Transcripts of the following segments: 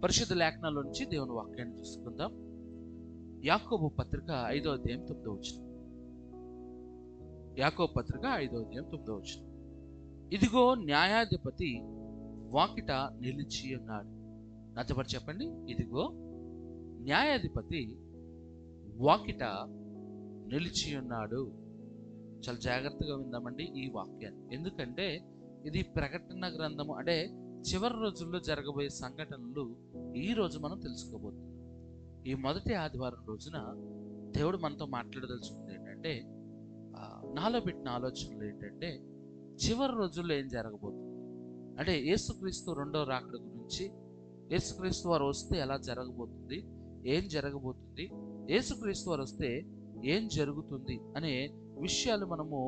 పరిశుద్ధ లేఖనాల నుంచి దేవుని వాక్యాన్ని చూసుకుందాం. యాకోబు పత్రిక 5వ అధ్యాయం 9వ వచనం. యాకోబు పత్రిక 5వ అధ్యాయం 9వ వచనం. ఇదిగో న్యాయాధిపతి వాకిట నిలిచి ఉన్నాడు. నాతో పాటు చెప్పండి, ఇదిగో న్యాయాధిపతి వాకిట నిలిచి ఉన్నాడు. చాలా జాగ్రత్తగా విందామండి ఈ వాక్యాన్ని. ఎందుకంటే ఇది ప్రకటన గ్రంథము, అంటే చివరి రోజుల్లో జరగబోయే సంఘటనలు ఈ రోజు మనం తెలుసుకోబోతున్నాం. ఈ మొదటి ఆదివారం రోజున దేవుడు మనతో మాట్లాడదలుచుకుంది ఏంటంటే, నాలో పెట్టిన ఆలోచనలు ఏంటంటే, చివరి రోజుల్లో ఏం జరగబోతుంది, అంటే యేసుక్రీస్తు రెండో రాకడ గురించి, యేసుక్రీస్తు వారు వస్తే ఎలా జరగబోతుంది, ఏం జరగబోతుంది, యేసుక్రీస్తు వారు వస్తే ఏం జరుగుతుంది అనే విషయాలు మనము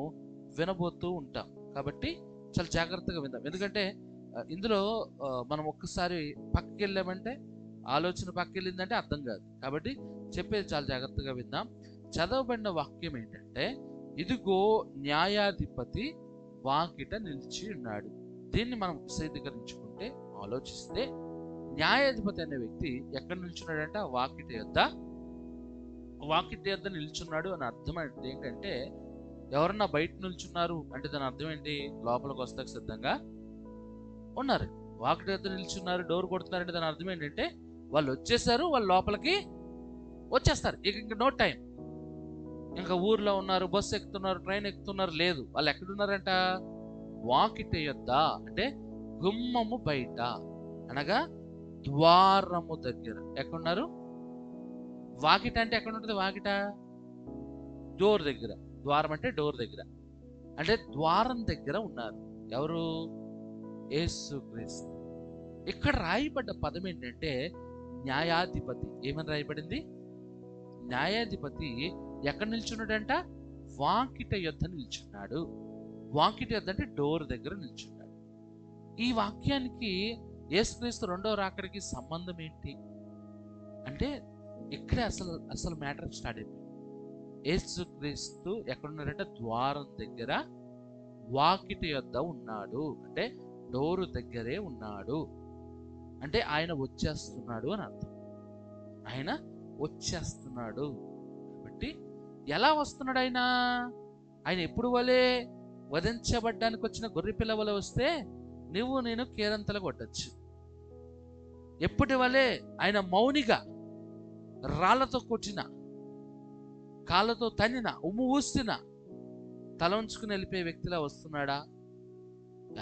వినబోతూ ఉంటాం. కాబట్టి చాలా జాగ్రత్తగా విందాం. ఎందుకంటే ఇందులో మనం ఒక్కసారి పక్కకి వెళ్ళామంటే, ఆలోచన పక్కకి వెళ్ళిందంటే అర్థం కాదు. కాబట్టి చెప్పేది చాలా జాగ్రత్తగా విందాం. చదవబడిన వాక్యం ఏంటంటే, ఇదిగో న్యాయాధిపతి వాకిట నిలిచి ఉన్నాడు. దీన్ని మనం విశదీకరించుకుంటే, ఆలోచిస్తే, న్యాయాధిపతి అనే వ్యక్తి ఎక్కడ నిల్చున్నాడంటే వాకిట యొద్ద నిల్చున్నాడు అని అర్థం ఏంటంటే, ఎవరన్నా బయట నిల్చున్నారు అంటే దాని అర్థం ఏంటి, లోపలికి వస్తాకు సిద్ధంగా ఉన్నారు. వాకిట యొద్ద నిల్చున్నారు, డోర్ కొడుతున్నారంటే దాని అర్థం ఏంటంటే వాళ్ళు వచ్చేసారు, వాళ్ళు లోపలికి వచ్చేస్తారు. ఇంకా నో టైం. ఇంకా ఊర్లో ఉన్నారు, బస్సు ఎక్కుతున్నారు, ట్రైన్ ఎక్కుతున్నారు, లేదు. వాళ్ళు ఎక్కడున్నారంట, వాకిట యొద్ద అంటే గుమ్మము బయట, అనగా ద్వారము దగ్గర. ఎక్కడున్నారు? వాకిట అంటే ఎక్కడ ఉంటుంది? వాకిట డోర్ దగ్గర. ద్వారం అంటే డోర్ దగ్గర, అంటే ద్వారం దగ్గర ఉన్నారు. ఎవరు? యేసుక్రీస్తు. ఇక్కడ రాయబడ్డ పదం ఏంటంటే న్యాయాధిపతి. ఏమని రాయబడింది? న్యాయాధిపతి ఎక్కడ నిల్చున్నాడంట? వాకిట యొద్ద నిల్చున్నాడు. వాకిట యొద్ద అంటే డోర్ దగ్గర నిల్చున్నాడు. ఈ వాక్యానికి యేసుక్రీస్తు రెండో రాకడికి సంబంధం ఏంటి అంటే, ఇక్కడే అసలు మ్యాటర్ స్టార్ట్ అయిపోయింది. యేసుక్రీస్తు ఎక్కడున్నాడంటే ద్వారం దగ్గర, వాకిట యొద్ద ఉన్నాడు, అంటే డోరు దగ్గరే ఉన్నాడు. అంటే ఆయన వచ్చేస్తున్నాడు అని అర్థం. ఆయన వచ్చేస్తున్నాడు. కాబట్టి ఎలా వస్తున్నాడు ఆయన? ఆయన ఎప్పుడు వలే వధించబడ్డానికి వచ్చిన గొర్రె పిల్ల వలె వస్తే నువ్వు నేను కేరంతలు కొట్టచ్చు. ఎప్పటి వలే ఆయన మౌనిగా, రాళ్లతో కొట్టిన, కాళ్ళతో తన్నిన, ఉమ్ము ఊసిన, తల ఉంచుకుని వెళ్ళిపోయే వ్యక్తిలా వస్తున్నాడా?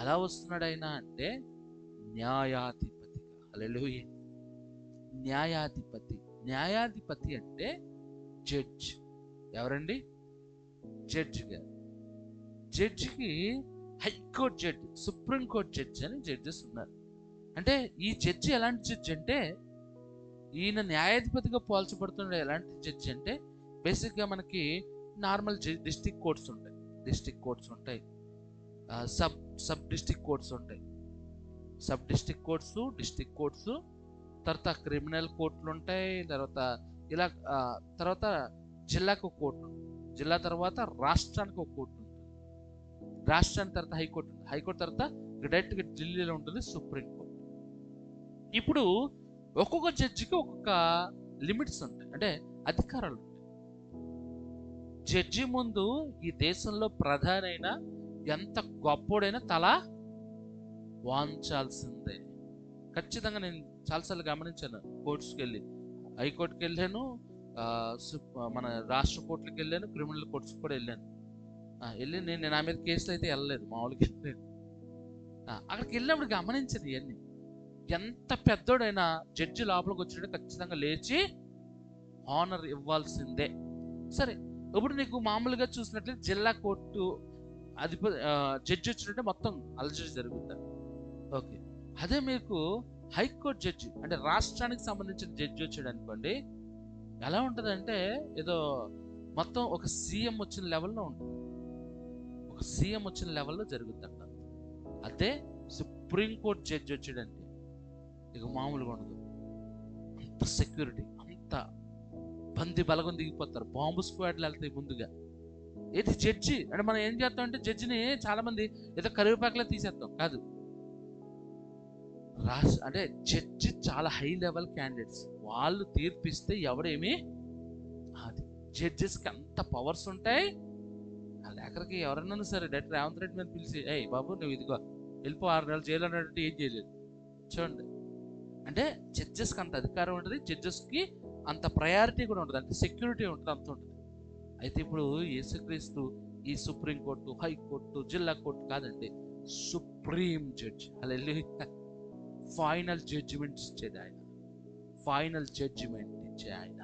ఎలా వస్తున్నాడు ఆయన అంటే న్యాయాధిపతిగా. హల్లెలూయా. న్యాయాధిపతి. న్యాయాధిపతి అంటే జడ్జ్. ఎవరండి? జడ్జి గారు. జడ్జికి హైకోర్టు జడ్జి, సుప్రీంకోర్టు జడ్జి అని జడ్జెస్ ఉన్నారు. అంటే ఈ జడ్జి ఎలాంటి జడ్జి అంటే, ఈయన న్యాయాధిపతిగా పోల్చబడుతున్న ఎలాంటి జడ్జి అంటే, బేసిక్గా మనకి నార్మల్ డిస్ట్రిక్ట్ కోర్ట్స్ ఉంటాయి, సబ్ డిస్ట్రిక్ట్ కోర్ట్స్ ఉంటాయి. Sub district courts, district courts, తర్వాత క్రిమినల్ కోర్టులు ఉంటాయి, తర్వాత జిల్లాకు ఒక కోర్టు, జిల్లా తర్వాత రాష్ట్రానికి ఒక కోర్టు ఉంటుంది, రాష్ట్రానికి తర్వాత హైకోర్టు ఉంటుంది, హైకోర్టు తర్వాత డైరెక్ట్గా ఢిల్లీలో ఉంటుంది సుప్రీంకోర్టు. ఇప్పుడు ఒక్కొక్క జడ్జికి ఒక్కొక్క లిమిట్స్ ఉంటాయి, అంటే అధికారాలు ఉంటాయి. జడ్జి ముందు ఈ దేశంలో ప్రధానైన ఎంత గొప్పోడైనా తల వాంచాల్సిందే. ఖచ్చితంగా నేను చాలాసార్లు గమనించాను. కోర్ట్స్కి వెళ్ళి, హైకోర్టుకి వెళ్ళాను, మన రాష్ట్ర కోర్టులకు వెళ్ళాను, క్రిమినల్ కోర్ట్స్కి కూడా వెళ్ళాను. నేను నా మీద కేసులు అయితే వెళ్ళలేదు, మామూలుగా వెళ్ళలేదు. అక్కడికి వెళ్ళినప్పుడు గమనించాను ఇవన్నీ. ఎంత పెద్దోడైనా జడ్జి లోపలికి వచ్చినట్టు ఖచ్చితంగా లేచి ఆనర్ ఇవ్వాల్సిందే. సరే, ఇప్పుడు నీకు మామూలుగా చూసినట్లయితే జిల్లా కోర్టు జడ్జి వచ్చినట్టే మొత్తం అలజడి జరుగుతుంది. ఓకే, అదే మీకు హైకోర్టు జడ్జి అంటే రాష్ట్రానికి సంబంధించిన జడ్జి వచ్చాడు అనుకోండి, ఎలా ఉంటుంది అంటే ఏదో మొత్తం ఒక సీఎం వచ్చిన లెవెల్లో ఉంటుంది, ఒక సీఎం వచ్చిన లెవెల్లో జరుగుతుంది. అదే సుప్రీంకోర్టు జడ్జి వచ్చాడంటే ఇక మామూలుగా ఉండదు. అంత సెక్యూరిటీ, అంత బంది బలగం దిగిపోతారు, బాంబు స్క్వాడ్లు వెళ్తాయి ముందుగా. ఏది జడ్జి అంటే మనం ఏం చేస్తాం అంటే, జడ్జిని చాలా మంది ఏదో కరివేపాకులా తీసేస్తాం కాదు. అంటే జడ్జి చాలా హై లెవెల్ క్యాండిడేట్స్, వాళ్ళు తీర్పిస్తే ఎవడేమి, అది జడ్జెస్కి అంత పవర్స్ ఉంటాయి. ఆ లేఖరికి ఎవరన్నా సరే డైరెక్ట్ రేవంత్ రెడ్డి మీద పిలిచి, ఏయ్ బాబు నువ్వు ఇదిగో వెళ్ళిపో 6 నెలలు జైలు అన్నట్టు ఏం చేయలేదు. చూడండి, అంటే జడ్జెస్కి అంత అధికారం ఉంటుంది, జడ్జెస్కి అంత ప్రయారిటీ కూడా ఉంటుంది, అంటే సెక్యూరిటీ ఉంటుంది, అంత ఉంటుంది. అయితే ఇప్పుడు యేసుక్రీస్తు ఈ సుప్రీంకోర్టు, హైకోర్టు, జిల్లా కోర్టు కాదండి, సుప్రీం జడ్జి. హల్లెలూయా. ఫైనల్ జడ్జిమెంట్ ఇచ్చేది ఆయన, ఫైనల్ జడ్జిమెంట్ ఇచ్చే ఆయన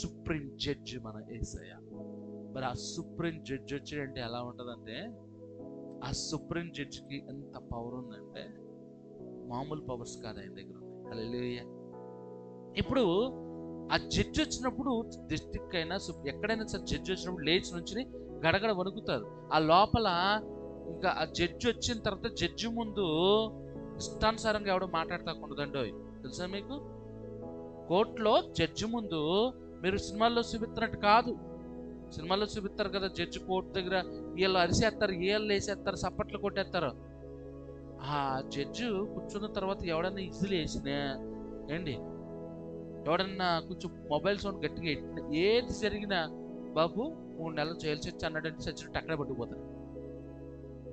సుప్రీం జడ్జి మన యేసయ్య. మరి ఆ సుప్రీం జడ్జి వచ్చాడంటే ఎలా ఉంటుందంటే, ఆ సుప్రీం జడ్జికి ఎంత పవర్ ఉందంటే మామూలు పవర్స్ కాదు ఆయన దగ్గర ఉంది. హల్లెలూయా. ఇప్పుడు ఆ జడ్జి వచ్చినప్పుడు డిస్ట్రిక్ట్ అయినా ఎక్కడైనా సరే జడ్జి వచ్చినప్పుడు లేచి నుంచి గడగడ వణుకుతారు. ఆ లోపల ఇంకా ఆ జడ్జి వచ్చిన తర్వాత జడ్జి ముందు ఇష్టానుసారంగా ఎవడో మాట్లాడతాకుండదండో. తెలుసా మీకు? కోర్టులో జడ్జి ముందు మీరు సినిమాల్లో చూపిస్తున్నట్టు కాదు. సినిమాల్లో చూపిస్తారు కదా, జడ్జి కోర్టు దగ్గర వీళ్ళు అరిసేస్తారు, వీళ్ళు వేసేస్తారు, సప్పట్లు కొట్టేస్తారు. ఆ జడ్జి కూర్చున్న తర్వాత ఎవడన్నా ఇసులు వేసినా ఏంటి, ఎవడన్నా కొంచెం మొబైల్ సౌండ్ గట్టిగా ఎట్టిన, ఏది జరిగినా బాబు 3 నెలలు జైలు శిక్ష అన్నాడంటే చచ్చినట్టు అక్కడే పట్టుకుపోతాడు.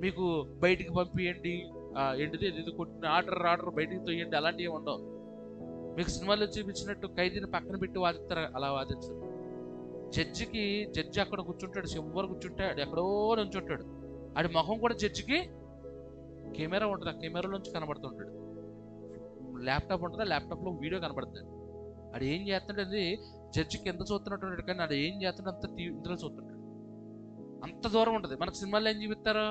మీకు బయటికి పంపియండి, ఏంటిది ఇది కొట్టిన ఆర్డర్ బయటికి తోయండి, అలాంటివి ఉండవు. మీకు సినిమాలో చూపించినట్టు ఖైదీని పక్కన పెట్టి వాదిస్తారు, అలా వాదించరు. జడ్జి అక్కడ కూర్చుంటాడు, చివరి కూర్చుంటాడు, ఎక్కడో నుంచుంటాడు. ఆడి ముఖం కూడా జడ్జికి కెమెరా ఉంటుంది, ఆ కెమెరా నుంచి కనబడుతుంటాడు. ల్యాప్టాప్ ఉంటుంది, ఆ ల్యాప్టాప్లో వీడియో కనబడుతుంది. ఆడు ఏం చేస్తుంటే అది జడ్జికి ఎంత చూస్తున్నట్టు, కానీ ఆడు ఏం చేస్తుంటే అంత ఇందులో చూస్తుంటాడు. అంత దూరం ఉంటుంది. మనకు సినిమాల్లో ఏం చూపిస్తారు,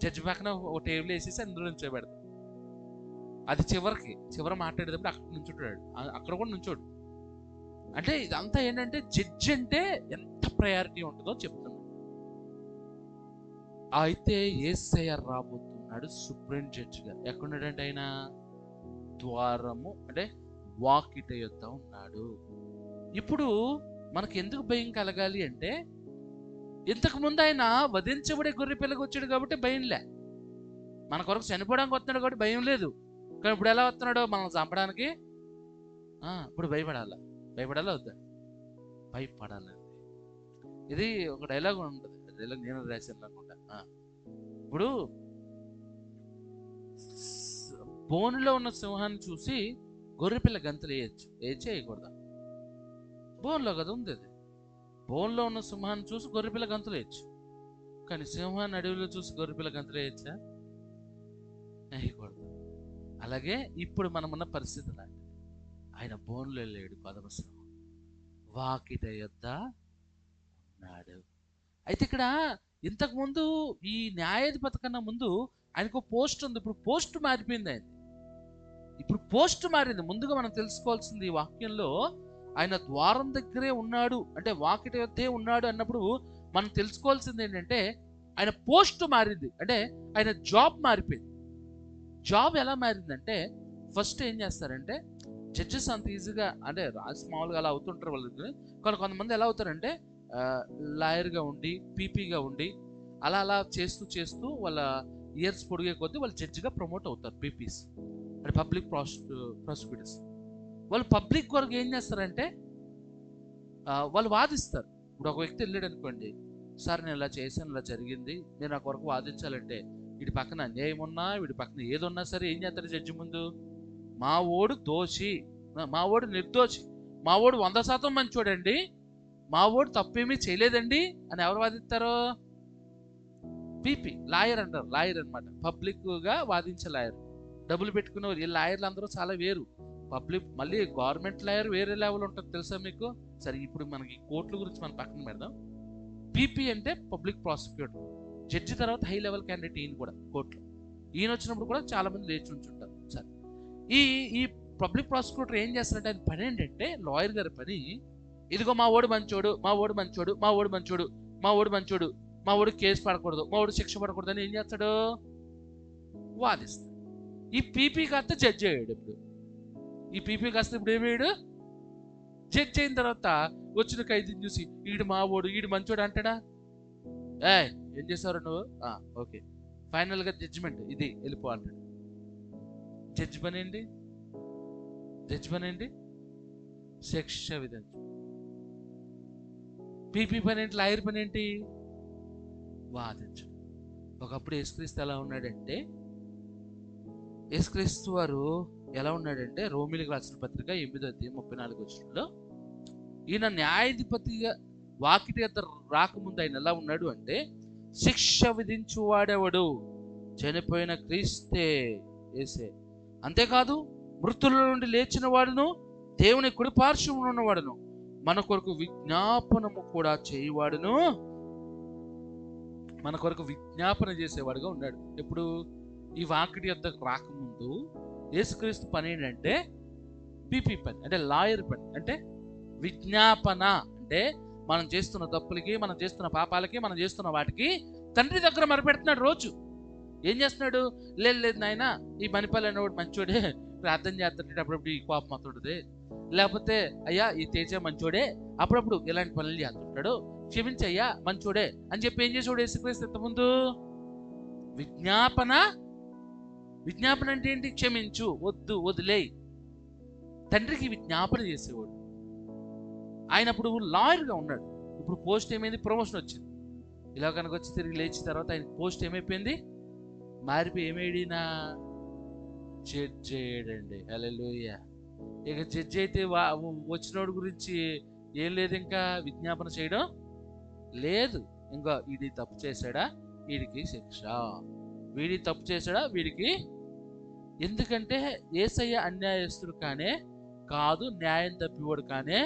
జడ్జి పక్కన ఒక టేబుల్ వేసేసి అందులో నుంచో పెడతారు. అది చివర మాట్లాడేటప్పుడు అక్కడ నుంచుంటాడు, అక్కడ కూడా నుంచోడు. అంటే ఇదంతా ఏంటంటే జడ్జి అంటే ఎంత ప్రయారిటీ ఉంటుందో చెప్తున్నాడు. అయితే యేసయ్య రాబోతున్నాడు సుప్రీం జడ్జిగా. ఎక్కడున్నాడంటే ఆయన ద్వారము అంటే వాకిట యొద్ద ఉన్నాడు. ఇప్పుడు మనకు ఎందుకు భయం కలగాలి అంటే, ఇంతకు ముందు ఆయన వధించబడే గొర్రె పిల్లకి వచ్చాడు కాబట్టి భయంలే. మన కొరకు చనిపోవడానికి వస్తున్నాడు కాబట్టి భయం లేదు. కానీ ఇప్పుడు ఎలా వస్తున్నాడో మనం చంపడానికి, ఇప్పుడు భయపడాలా వద్దా? భయపడాలండి. ఇది ఒక డైలాగ్ ఉంటుంది, డైలాగ్ నేను రాశాను అనుకుంటా. ఇప్పుడు బోనులో ఉన్న సింహాన్ని చూసి గొర్రెపిల్ల గంతులు వేయకూడదా? బోన్లో కదా ఉంది అది. బోన్లో ఉన్న సింహాన్ని చూసి గొర్రెపిల్ల గంతులు వేయచ్చు, కానీ సింహాన్ని అడవిలో చూసి గొర్రెపిల్ల గంతులు వేయచ్చా? వేయకూడదు. అలాగే ఇప్పుడు మనమున్న పరిస్థితి లాంటిది. ఆయన బోన్లో లేడు, పదమసింహం వాకిట యొద్ద ఉన్నాడు. అయితే ఇక్కడ ఇంతకుముందు ఈ న్యాయాధిపతి కన్నా ముందు ఆయనకు పోస్ట్ ఉంది. ఇప్పుడు పోస్ట్ మారిపోయింది. ఇప్పుడు పోస్ట్ మారింది. ముందుగా మనం తెలుసుకోవాల్సింది ఈ వాక్యంలో, ఆయన ద్వారం దగ్గరే ఉన్నాడు అంటే వాకిట యొద్దే ఉన్నాడు అన్నప్పుడు మనం తెలుసుకోవాల్సింది ఏంటంటే, ఆయన పోస్ట్ మారింది, అంటే ఆయన జాబ్ మారిపోయింది. జాబ్ ఎలా మారిందంటే, ఫస్ట్ ఏం చేస్తారంటే జడ్జెస్ అంత ఈజీగా అంటే రాసి మామూలుగా అలా అవుతుంటారు వాళ్ళకి. కొంతమంది ఎలా అవుతారంటే లాయర్గా ఉండి పీపీగా ఉండి అలా చేస్తూ వాళ్ళ ఇయర్స్ పొడిగే కొద్దీ వాళ్ళు జడ్జిగా ప్రమోట్ అవుతారు. పీపీస్ అంటే పబ్లిక్ ప్రాసిక్యూటర్స్. వాళ్ళు పబ్లిక్ వరకు ఏం చేస్తారంటే వాళ్ళు వాదిస్తారు. ఇప్పుడు ఒక వ్యక్తి వెళ్ళాడు అనుకోండి, సార్ నేను ఇలా చేశాను, ఇలా జరిగింది, నేను నా కొరకు వాదించాలంటే వీడి పక్కన అన్యాయం ఉన్నా వీడి పక్కన ఏదున్నా సరే ఏం చేస్తారు జడ్జి ముందు, మా ఓడు దోషి, మా ఓడు నిర్దోషి, మా ఓడు 100% మంచోడండి, మా ఓడు తప్పేమీ చేయలేదండి అని ఎవరు వాదిస్తారు? పీపీ, లాయర్ అంటారు. లాయర్ అనమాట, పబ్లిక్గా వాదించే లాయర్. డబ్బులు పెట్టుకునేవారు. ఈ లాయర్లు అందరూ చాలా వేరు. పబ్లిక్ మళ్ళీ గవర్నమెంట్ లాయర్ వేరే లెవెల్ ఉంటుంది, తెలుసా మీకు? సరే, ఇప్పుడు మనకి కోర్టుల గురించి మనం పక్కన పెడదాం. పీపీ అంటే పబ్లిక్ ప్రాసిక్యూటర్. జడ్జి తర్వాత హై లెవెల్ క్యాండిడేట్ ఈయన కూడా కోర్టులో. ఈయన వచ్చినప్పుడు కూడా చాలా మంది లేచి ఉంచుంటారు. సరే, ఈ పబ్లిక్ ప్రాసిక్యూటర్ ఏం చేస్తారంటే, ఆయన పని ఏంటంటే, లాయర్ గారి పని, ఇదిగో మా ఓడు మంచోడు, మా ఓడు మంచోడు, మా ఓడు మంచోడు, మా ఓడు మంచోడు, మా ఓడు కేసు పడకూడదు, మా ఓడు శిక్ష పడకూడదు అని ఏం చేస్తాడు? వాదిస్తాడు. ఈ పీపీ కాస్త జడ్జి అయ్యాడు. ఈ పీపీ కాస్త ఇప్పుడు ఏమయ్యాడు? జడ్జి అయిన తర్వాత వచ్చిన ఖైదీని చూసి ఈడు మా ఓడు, ఈడు మంచోడు అంటాడా? ఏం చేసావు నువ్వు? ఓకే, ఫైనల్గా జడ్జిమెంట్ ఇది, వెళ్ళిపో అంటాడు. జడ్జి పని ఏంటి? జడ్జి పని ఏంటి? శిక్ష విధించు. పీపీ పని ఏంటి? లాయర్ పని ఏంటి? వాదించు. ఒకప్పుడు యేసుక్రీస్తు ఎలా ఉన్నాడంటే, యేసుక్రీస్తు వారు ఎలా ఉన్నాడంటే, రోమిలికి రాసిన పత్రిక 8:34 ఈయన న్యాయాధిపతిగా వాకిటి వద్ద రాకముందు ఆయన ఎలా ఉన్నాడు అంటే, శిక్ష విధించువాడెవడు? చనిపోయిన క్రీస్తే, యేసే. అంతేకాదు మృతుల నుండి లేచిన వాడును, దేవుని కుడిపార్శ్వమున ఉన్నవాడును, మన కొరకు విజ్ఞాపనము కూడా చేయవాడును, మన కొరకు విజ్ఞాపన చేసేవాడుగా ఉన్నాడు. ఎప్పుడు? ఈ వాకిటి వద్దకు రాకముందు యేసుక్రీస్తు పని ఏంటంటే పీపీ పని, అంటే లాయర్ పని, అంటే విజ్ఞాపన. అంటే మనం చేస్తున్న తప్పులకి, మనం చేస్తున్న పాపాలకి, మనం చేస్తున్న వాటికి తండ్రి దగ్గర మొరపెడుతున్నాడు. రోజు ఏం చేస్తున్నాడు? లేదు నాయన, ఈ మణిపల్లి అనేవాడు మంచోడే, ప్రార్థన చేస్తుంటే అప్పుడప్పుడు ఈ కోపం అవుతుంటుంది. లేకపోతే అయ్యా ఈ తేజ మంచోడే, అప్పుడప్పుడు ఇలాంటి పనులు చేస్తుంటాడు, క్షమించయ్యా మంచోడే అని చెప్పి ఏం చేసేవాడు యేసుక్రీస్తు ఇంతకుముందు? విజ్ఞాపన. విజ్ఞాపన అంటే ఏంటి? క్షమించు, వద్దు, వదిలేయి. తండ్రికి విజ్ఞాపన చేసేవాడు. ఆయన అప్పుడు లాయర్గా ఉన్నాడు. ఇప్పుడు పోస్ట్ ఏమైంది? ప్రమోషన్ వచ్చింది. ఇలా కనుక వచ్చి తిరిగి లేచిన తర్వాత ఆయన పోస్ట్ ఏమైపోయింది? మారిపోయి ఏమేడినా జడ్జి అయ్యాడండి. హల్లెలూయా. ఇక జడ్జి అయితే వచ్చినోడు గురించి ఏం లేదు, ఇంకా విజ్ఞాపన చేయడం లేదు. ఇంకా వీడి తప్పు చేశాడా, వీడికి శిక్ష, వీడి తప్పు చేశాడా, వీడికి. ఎందుకంటే యేసయ్య అన్యాయస్తుడు కానే కాదు, న్యాయం తప్పివాడు కానే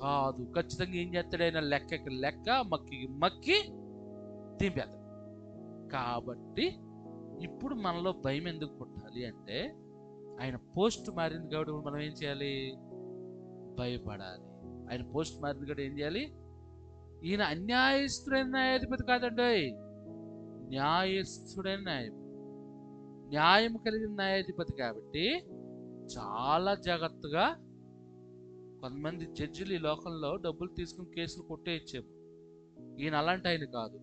కాదు. ఖచ్చితంగా ఏం చేస్తాడు ఆయన? లెక్కకి లెక్క, మక్కి మక్కి దింపేస్తాడు. కాబట్టి ఇప్పుడు మనలో భయం ఎందుకు పుట్టాలి అంటే, ఆయన పోస్ట్ మారింది కాబట్టి మనం ఏం చేయాలి? భయపడాలి. ఆయన పోస్ట్ మారింది కాబట్టి ఏం చేయాలి? ఈయన అన్యాయస్తుడైన న్యాయాధిపతి కాదండి, న్యాయస్తుడైన న్యాయాధిపతి, న్యాయం కలిగిన న్యాయాధిపతి. కాబట్టి చాలా జాగ్రత్తగా. కొంతమంది జడ్జిలు ఈ లోకంలో డబ్బులు తీసుకుని కేసులు కొట్టేయచ్చేమో, ఈయన అలాంటి ఆయన కాదు.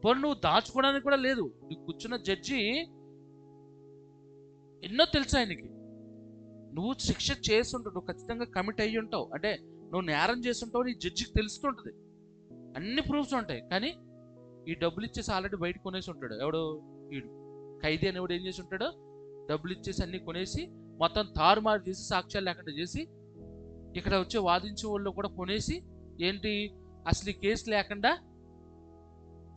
పోనీ నువ్వు దాచుకోవడానికి కూడా లేదు. నువ్వు కూర్చున్న జడ్జి ఎన్నో తెలుసు ఆయనకి. నువ్వు శిక్ష చేస్తుంటావు, నువ్వు ఖచ్చితంగా కమిట్ అయ్యి ఉంటావు, అంటే నువ్వు నేరం చేస్తుంటావు, నీ జడ్జికి తెలుస్తుంటుంది, అన్ని ప్రూఫ్స్ ఉంటాయి. కానీ ఈ డబ్బులు ఇచ్చేసి ఆల్రెడీ బయట కొనేసి ఉంటాడు. ఎవడు? వీడు ఖైదీ అనేవాడు ఏం చేసి ఉంటాడు? డబ్బులు ఇచ్చేసి అన్ని కొనేసి మొత్తం తారుమారు చేసి, సాక్ష్యాలు లేకుండా చేసి, ఇక్కడ వచ్చే వాదించే వాళ్ళు కూడా కొనేసి, ఏంటి అసలు ఈ కేసు లేకుండా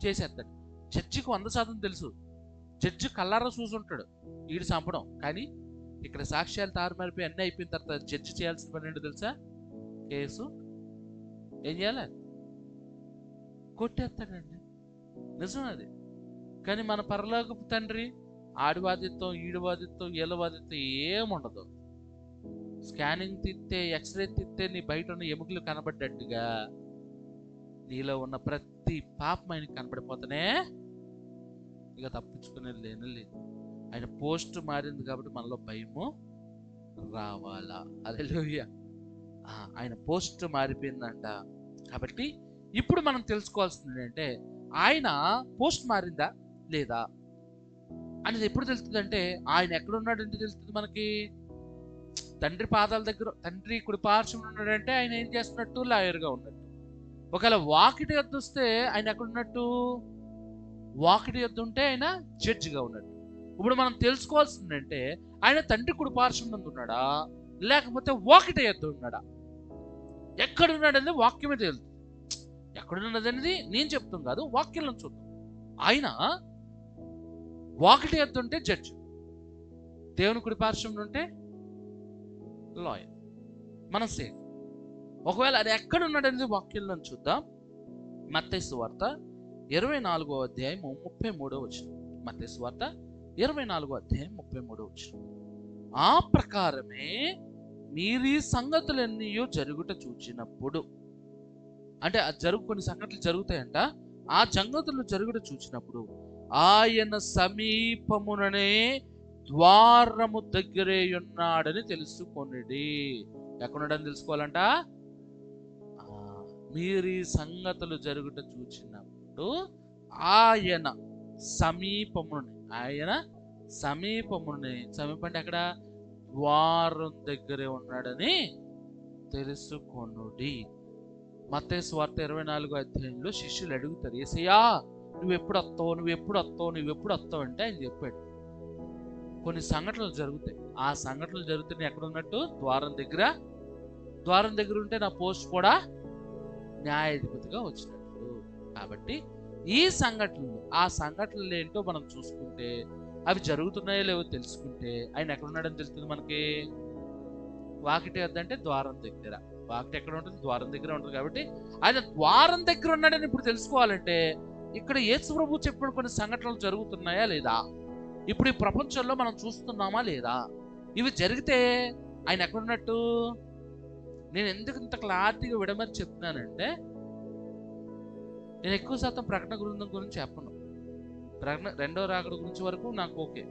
చేసేస్తాడు. జడ్జికి 100% తెలుసు. జడ్జి కల్లారా చూసుంటాడు వీడు చంపడం. కానీ ఇక్కడ సాక్ష్యాలు తారుమారిపోయి అన్నీ అయిపోయిన తర్వాత జడ్జి చేయాల్సిన పని ఏంటో తెలుసా? కేసు ఏం చేయాలి? కొట్టేస్తాడండి. నిజం అది. కానీ మన పరలోకపు తండ్రి ఆడి బాధిత్వం, ఈడి బాధిత్వం, వీళ్ళ బాధిత్వం ఏముండదు. స్కానింగ్ తిత్తే, ఎక్స్రే తిత్తే నీ బయట ఉన్న ఎముకలు కనబడ్డట్టుగా నీలో ఉన్న ప్రతి పాపం ఆయనకి కనబడిపోతానే, ఇక తప్పించుకునేది లేదు. ఆయన పోస్ట్ మారింది కాబట్టి మనలో భయము రావాలా? హల్లెలూయా. ఆయన పోస్ట్ మారిపోయిందంట. కాబట్టి ఇప్పుడు మనం తెలుసుకోవాల్సింది ఏంటంటే, ఆయన పోస్ట్ మారిందా లేదా అనేది ఎప్పుడు తెలుస్తుంది అంటే, ఆయన ఎక్కడున్నాడంటే తెలుస్తుంది మనకి. తండ్రి పాదాల దగ్గర, తండ్రి కుడి పార్శ్వమున ఉన్నాడంటే ఆయన ఏం చేస్తున్నట్టు? లాయర్గా ఉన్నట్టు. ఒకవేళ వాకిటి యొద్ద వస్తే ఆయన ఎక్కడున్నట్టు? వాకిటి యొద్ద ఉంటే ఆయన జడ్జిగా ఉన్నట్టు. ఇప్పుడు మనం తెలుసుకోవాల్సిందంటే, ఆయన తండ్రి కుడి పార్శ్వమున ఉన్నాడా, లేకపోతే వాకిటి యొద్ద ఉన్నాడా? ఎక్కడున్నాడనేది వాక్యమే తెలుస్తుంది. ఎక్కడున్నది అనేది నేను చెప్తాను కాదు, వాక్యంలో చూద్దాం. ఆయన వాకిటి యొద్ద ఉంటే జడ్జి, దేవుని కుడి పార్శ్వమున ఉంటే లాయర్, మనం సేఫ్. ఒకవేళ అది ఎక్కడున్నాడనేది వాక్యంలో చూద్దాం. మత్తయి సువార్త 24:33. మత్తయి సువార్త 24:33. ఆ ప్రకారమే మీరీ సంగతులన్నీ జరుగుట చూచినప్పుడు, అంటే కొన్ని సంగతులు జరుగుతాయంట. ఆ సంగతులు జరుగుట చూచినప్పుడు ఆయన సమీపముననే ద్వారము దగ్గరే ఉన్నాడని తెలుసుకొనిడి. ఎక్కడున్నాడని తెలుసుకోవాలంట? మీరు ఈ సంగతులు జరుగుట చూచినప్పుడు ఆయన సమీపమున, ఆయన సమీపం అంటే అక్కడ ద్వారం దగ్గరే ఉన్నాడని తెలుసుకొనుడి. మత్తయి సువార్త 24వ అధ్యాయంలో శిష్యులు అడుగుతారు, యేసయ్యా నువ్వెప్పుడు వస్తావు అంటే ఆయన చెప్పాడు కొన్ని సంఘటనలు జరుగుతాయి. ఆ సంఘటనలు జరుగుతున్నాయి ఎక్కడ ఉన్నట్టు? ద్వారం దగ్గర ఉంటే నా పోస్ట్ కూడా న్యాయాధిపతిగా వచ్చినట్లు. కాబట్టి ఆ సంఘటనలు ఏంటో మనం చూసుకుంటే, అవి జరుగుతున్నాయో లేవో తెలుసుకుంటే ఆయన ఎక్కడున్నాడని తెలుస్తుంది మనకి. వాకిటి వద్దంటే ద్వారం దగ్గర. వాకిటి ఎక్కడ ఉంటుంది? ద్వారం దగ్గర ఉంటుంది. కాబట్టి ఆయన ద్వారం దగ్గర ఉన్నాడని ఇప్పుడు తెలుసుకోవాలంటే ఇక్కడ యేసు ప్రభు చెప్పిన కొన్ని సంఘటనలు జరుగుతున్నాయా లేదా, ఇప్పుడు ఈ ప్రపంచంలో మనం చూస్తున్నామా లేదా, ఇవి జరిగితే ఆయన ఎక్కడున్నట్టు. నేను ఎందుకు ఇంత క్లారిటీగా విడమని చెప్తున్నానంటే, నేను ఎక్కువ శాతం ప్రకటన గ్రంథం గురించి చెప్పను. రెండో రాకడ గురించి వరకు నాకు ఓకే,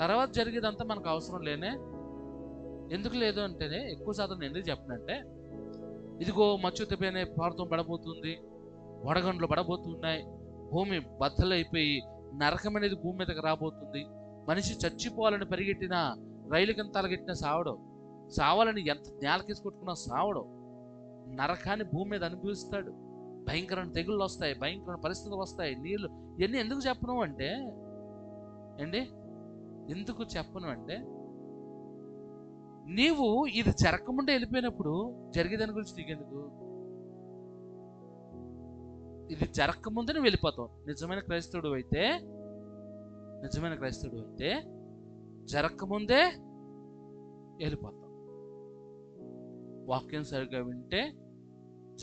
తర్వాత జరిగేదంతా మనకు అవసరం లేనే. ఎందుకు లేదు అంటేనే ఎక్కువ శాతం నేను ఎందుకు చెప్పనంటే, ఇదిగో మచ్చుతపైన పార్థం పడబోతుంది, వడగండ్లు పడబోతున్నాయి, భూమి బద్దలైపోయి నరకం అనేది భూమి మీదకి రాబోతుంది. మనిషి చచ్చిపోవాలని పరిగెట్టినా, రైలు కింద తలగెట్టినా సావడం, సావాలని ఎంత నేలకేసి కొట్టుకున్నా సావడం, నరకాన్ని భూమి మీద అనుభవిస్తాడు. భయంకరమైన తెగుళ్ళు వస్తాయి, భయంకరమైన పరిస్థితులు వస్తాయి, నీళ్ళు. ఇవన్నీ ఎందుకు చెప్పను అంటే నీవు ఇది జరగకముందే వెళ్ళిపోయినప్పుడు జరిగేదాని గురించి నీకెందుకు? ఇది జరగకముందే నువ్వు వెళ్ళిపోతావు. నిజమైన క్రైస్తవుడు అయితే జరగకముందే వెళ్ళిపోతావు. వాక్యం సరిగ్గా వింటే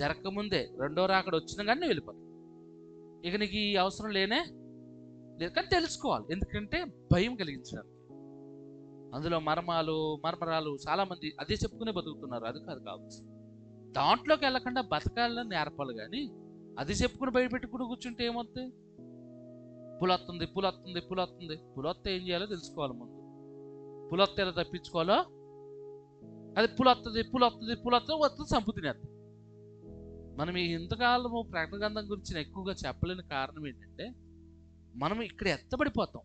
జరగకముందే, రెండో రాకడ వచ్చినా కానీ నువ్వు వెళ్ళిపోతావు. ఇక నీకు ఈ అవసరం లేదు. కానీ తెలుసుకోవాలి, ఎందుకంటే భయం కలిగించడానికి. అందులో మర్మరాలు చాలా మంది అదే చెప్పుకునే బతుకుతున్నారు. అది కావచ్చు. దాంట్లోకి వెళ్ళకుండా బతకాలని నేర్పాలి. కానీ అది చెప్పుకుని భయపెట్టుకుని కూర్చుంటే ఏమవుతుంది? పులొస్తుంది. పులొత్తే ఏం చేయాలో తెలుసుకోవాలి ముందు. పులొత్త ఎలా తప్పించుకోవాలో, అది పులొత్తుంది సంపు తినేస్తుంది. మనం ఈ ఇంతకాలము ప్రకటన గ్రంథం గురించి ఎక్కువగా చెప్పలేని కారణం ఏంటంటే, మనం ఇక్కడ ఎత్తబడిపోతాం.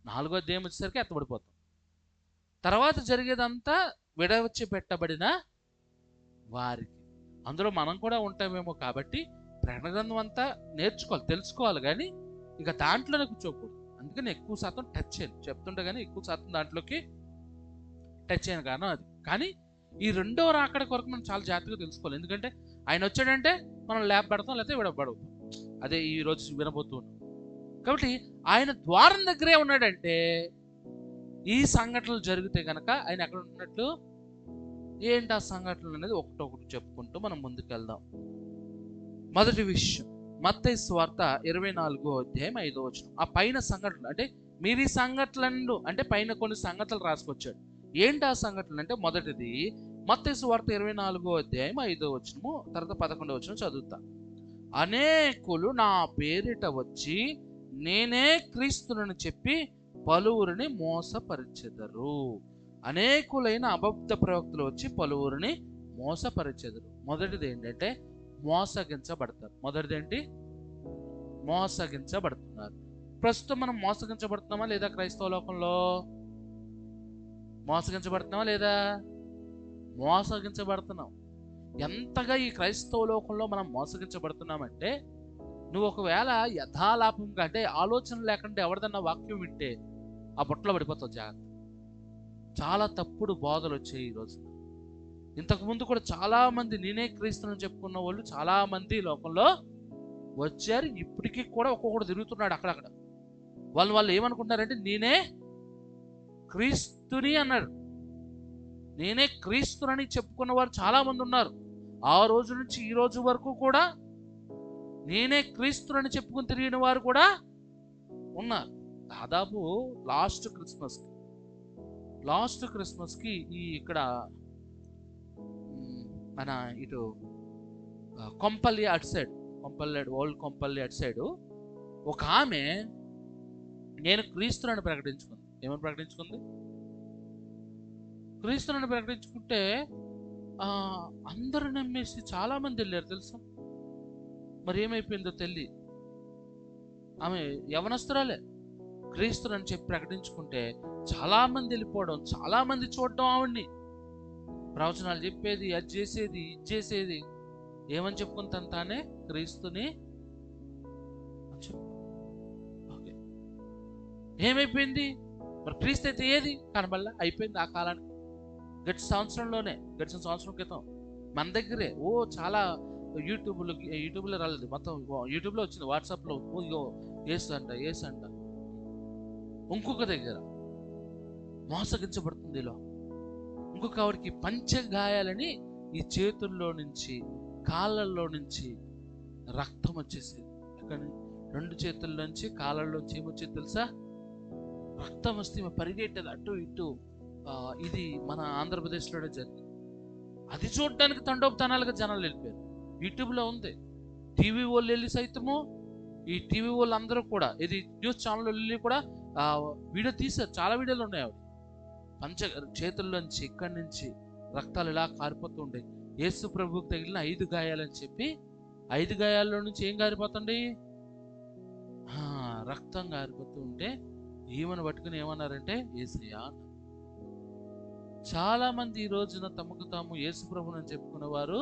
4వ అధ్యాయం వచ్చేసరికి ఎత్తబడిపోతాం. తర్వాత జరిగేదంతా విడవచ్చి పెట్టబడిన వారికి, అందులో మనం కూడా ఉంటామేమో. కాబట్టి ప్రకటన గ్రంథం అంతా నేర్చుకోవాలి, తెలుసుకోవాలి. కానీ ఇక దాంట్లోనే కూర్చోకూడదు. అందుకని ఎక్కువ శాతం టచ్ చేయను, చెప్తుంటే కానీ ఎక్కువ శాతం దాంట్లోకి టచ్ చేయను కారణం అది. కానీ ఈ రెండో రాకడ కొరకు మనం చాలా జాగ్రత్తగా తెలుసుకోవాలి. ఎందుకంటే ఆయన వచ్చాడంటే మనం ల్యాబ్ పెడతాం, లేకపోతే విడబడతాం. అదే ఈ రోజు వినబోతున్నాం. కాబట్టి ఆయన ద్వారం దగ్గరే ఉన్నాడంటే ఈ సంఘటనలు జరిగితే కనుక ఆయన ఎక్కడ ఉన్నట్లు. ఏంటి ఆ సంఘటనలు అనేది ఒకటొకటి చెప్పుకుంటూ మనం ముందుకు వెళ్దాం. మొదటి విషయం, మత్తయి సువార్త 24వ అధ్యాయం 5వ వచనం. ఆ పైన సంఘటనలు అంటే మీరు ఈ సంఘటనలు అంటే పైన కొన్ని సంఘటనలు రాసుకొచ్చాడు. ఏంటి ఆ సంఘటనలు అంటే, మొదటిది మత్తయి సువార్త 24వ అధ్యాయం 5వ వచనము, తర్వాత 11వ వచనం చదువుతా. అనేకులు నా పేరిట వచ్చి నేనే క్రీస్తునని చెప్పి పలువురిని మోసపరిచెదరు. అనేకులైన అబద్ధ ప్రవక్తలు వచ్చి పలువురిని మోసపరిచెదరు. మొదటిది ఏంటంటే మోసగించబడతారు. మోసగించబడుతున్నారు. ప్రస్తుతం మనం మోసగించబడుతున్నామా లేదా? క్రైస్తవ లోకంలో మోసగించబడుతున్నామా లేదా? మోసగించబడుతున్నాం. ఎంతగా ఈ క్రైస్తవ లోకంలో మనం మోసగించబడుతున్నామంటే, నువ్వు ఒకవేళ యథాలాపంగా అంటే ఆలోచన లేకుండా ఎవరిదన్నా వాక్యం వింటే ఆ బొట్టలో పడిపోతావు. జాగ్రత్త. చాలా తప్పుడు బోధలు వచ్చాయి ఈరోజు. ఇంతకుముందు కూడా చాలా మంది నేనే క్రీస్తుని చెప్పుకున్న వాళ్ళు చాలా మంది లోకంలో వచ్చారు. ఇప్పటికీ కూడా ఒక్కొక్కడు తిరుగుతున్నాడు అక్కడక్కడ. వాళ్ళు ఏమనుకుంటున్నారంటే నేనే క్రీస్తుని అన్నారు. నేనే క్రీస్తునని చెప్పుకున్న వారు చాలా మంది ఉన్నారు. ఆ రోజు నుంచి ఈ రోజు వరకు కూడా నేనే క్రీస్తునని చెప్పుకుని తిరిగిన వారు కూడా ఉన్నారు. దాదాపు లాస్ట్ క్రిస్మస్కి ఈ ఇక్కడ మన ఇటు కొంపల్లి అటు సైడ్, ఓల్డ్ కొంపల్లి అటు సైడు ఒక ఆమె నేను క్రీస్తునని ప్రకటించుకుంది. ఏమని ప్రకటించుకుంది? క్రీస్తునని ప్రకటించుకుంటే అందరూ నమ్మేసి చాలా మంది వెళ్ళారు తెలుసా. మరి ఏమైపోయిందో తెలియదు. ఆమె యవనస్తురాలే, క్రీస్తునని చెప్పి ప్రకటించుకుంటే చాలా మంది వెళ్ళిపోవడం, చాలా మంది చూడడం ఆవిడ్ని, ప్రవచనాలు చెప్పేది, అది చేసేది, ఇది చేసేది, ఏమని చెప్పుకుని తను తానే క్రీస్తుని ఓకే. ఏమైపోయింది మరి? క్రీస్తు అయితే ఏది కనబడలా, అయిపోయింది ఆ కాలానికి. గడిచిన సంవత్సరం క్రితం మన దగ్గరే చాలా యూట్యూబ్లో రాలేదు, మొత్తం యూట్యూబ్లో వచ్చింది, వాట్సాప్లో ఇగో ఏసు అంట. ఇంకొక దగ్గర మోసగించబడుతుంది ఇలా. ఇంకొక ఆవిడకి పంచగాయాలని ఈ చేతుల్లో నుంచి కాళ్ళల్లో నుంచి రక్తం వచ్చేసేది. ఎక్కడ? 2 చేతుల్లోంచి కాళ్ళల్లోంచి ఏమొచ్చేది తెలుసా? రక్తం వస్తే పరిగెట్టేది అటు ఇటు. ఇది మన ఆంధ్రప్రదేశ్లోనే జరిగింది. అది చూడడానికి తండోపతనాలుగా జనాలు వెళ్ళిపోయారు. యూట్యూబ్లో ఉంది. టీవీ వాళ్ళు వెళ్ళి సైతము, ఈ టీవీ వాళ్ళు అందరూ కూడా, ఇది న్యూస్ ఛానల్ వెళ్ళి కూడా వీడియో తీశారు. చాలా వీడియోలు ఉన్నాయి. ఆవిడ చేతుల్లోంచి ఇక్కడి నుంచి రక్తాలు ఇలా కారిపోతూ ఉండే. యేసు ప్రభువుకి తగిలిన 5 గాయాలని చెప్పి 5 గాయాల్లో నుంచి ఏం కారిపోతుంది? రక్తం కారిపోతూ ఉంటే ఈమెను పట్టుకుని ఏమన్నారంటే యేసయ్యా అన్నారు. చాలా మంది ఈ రోజున తమకు తాము యేసు ప్రభువుని చెప్పుకునే వారు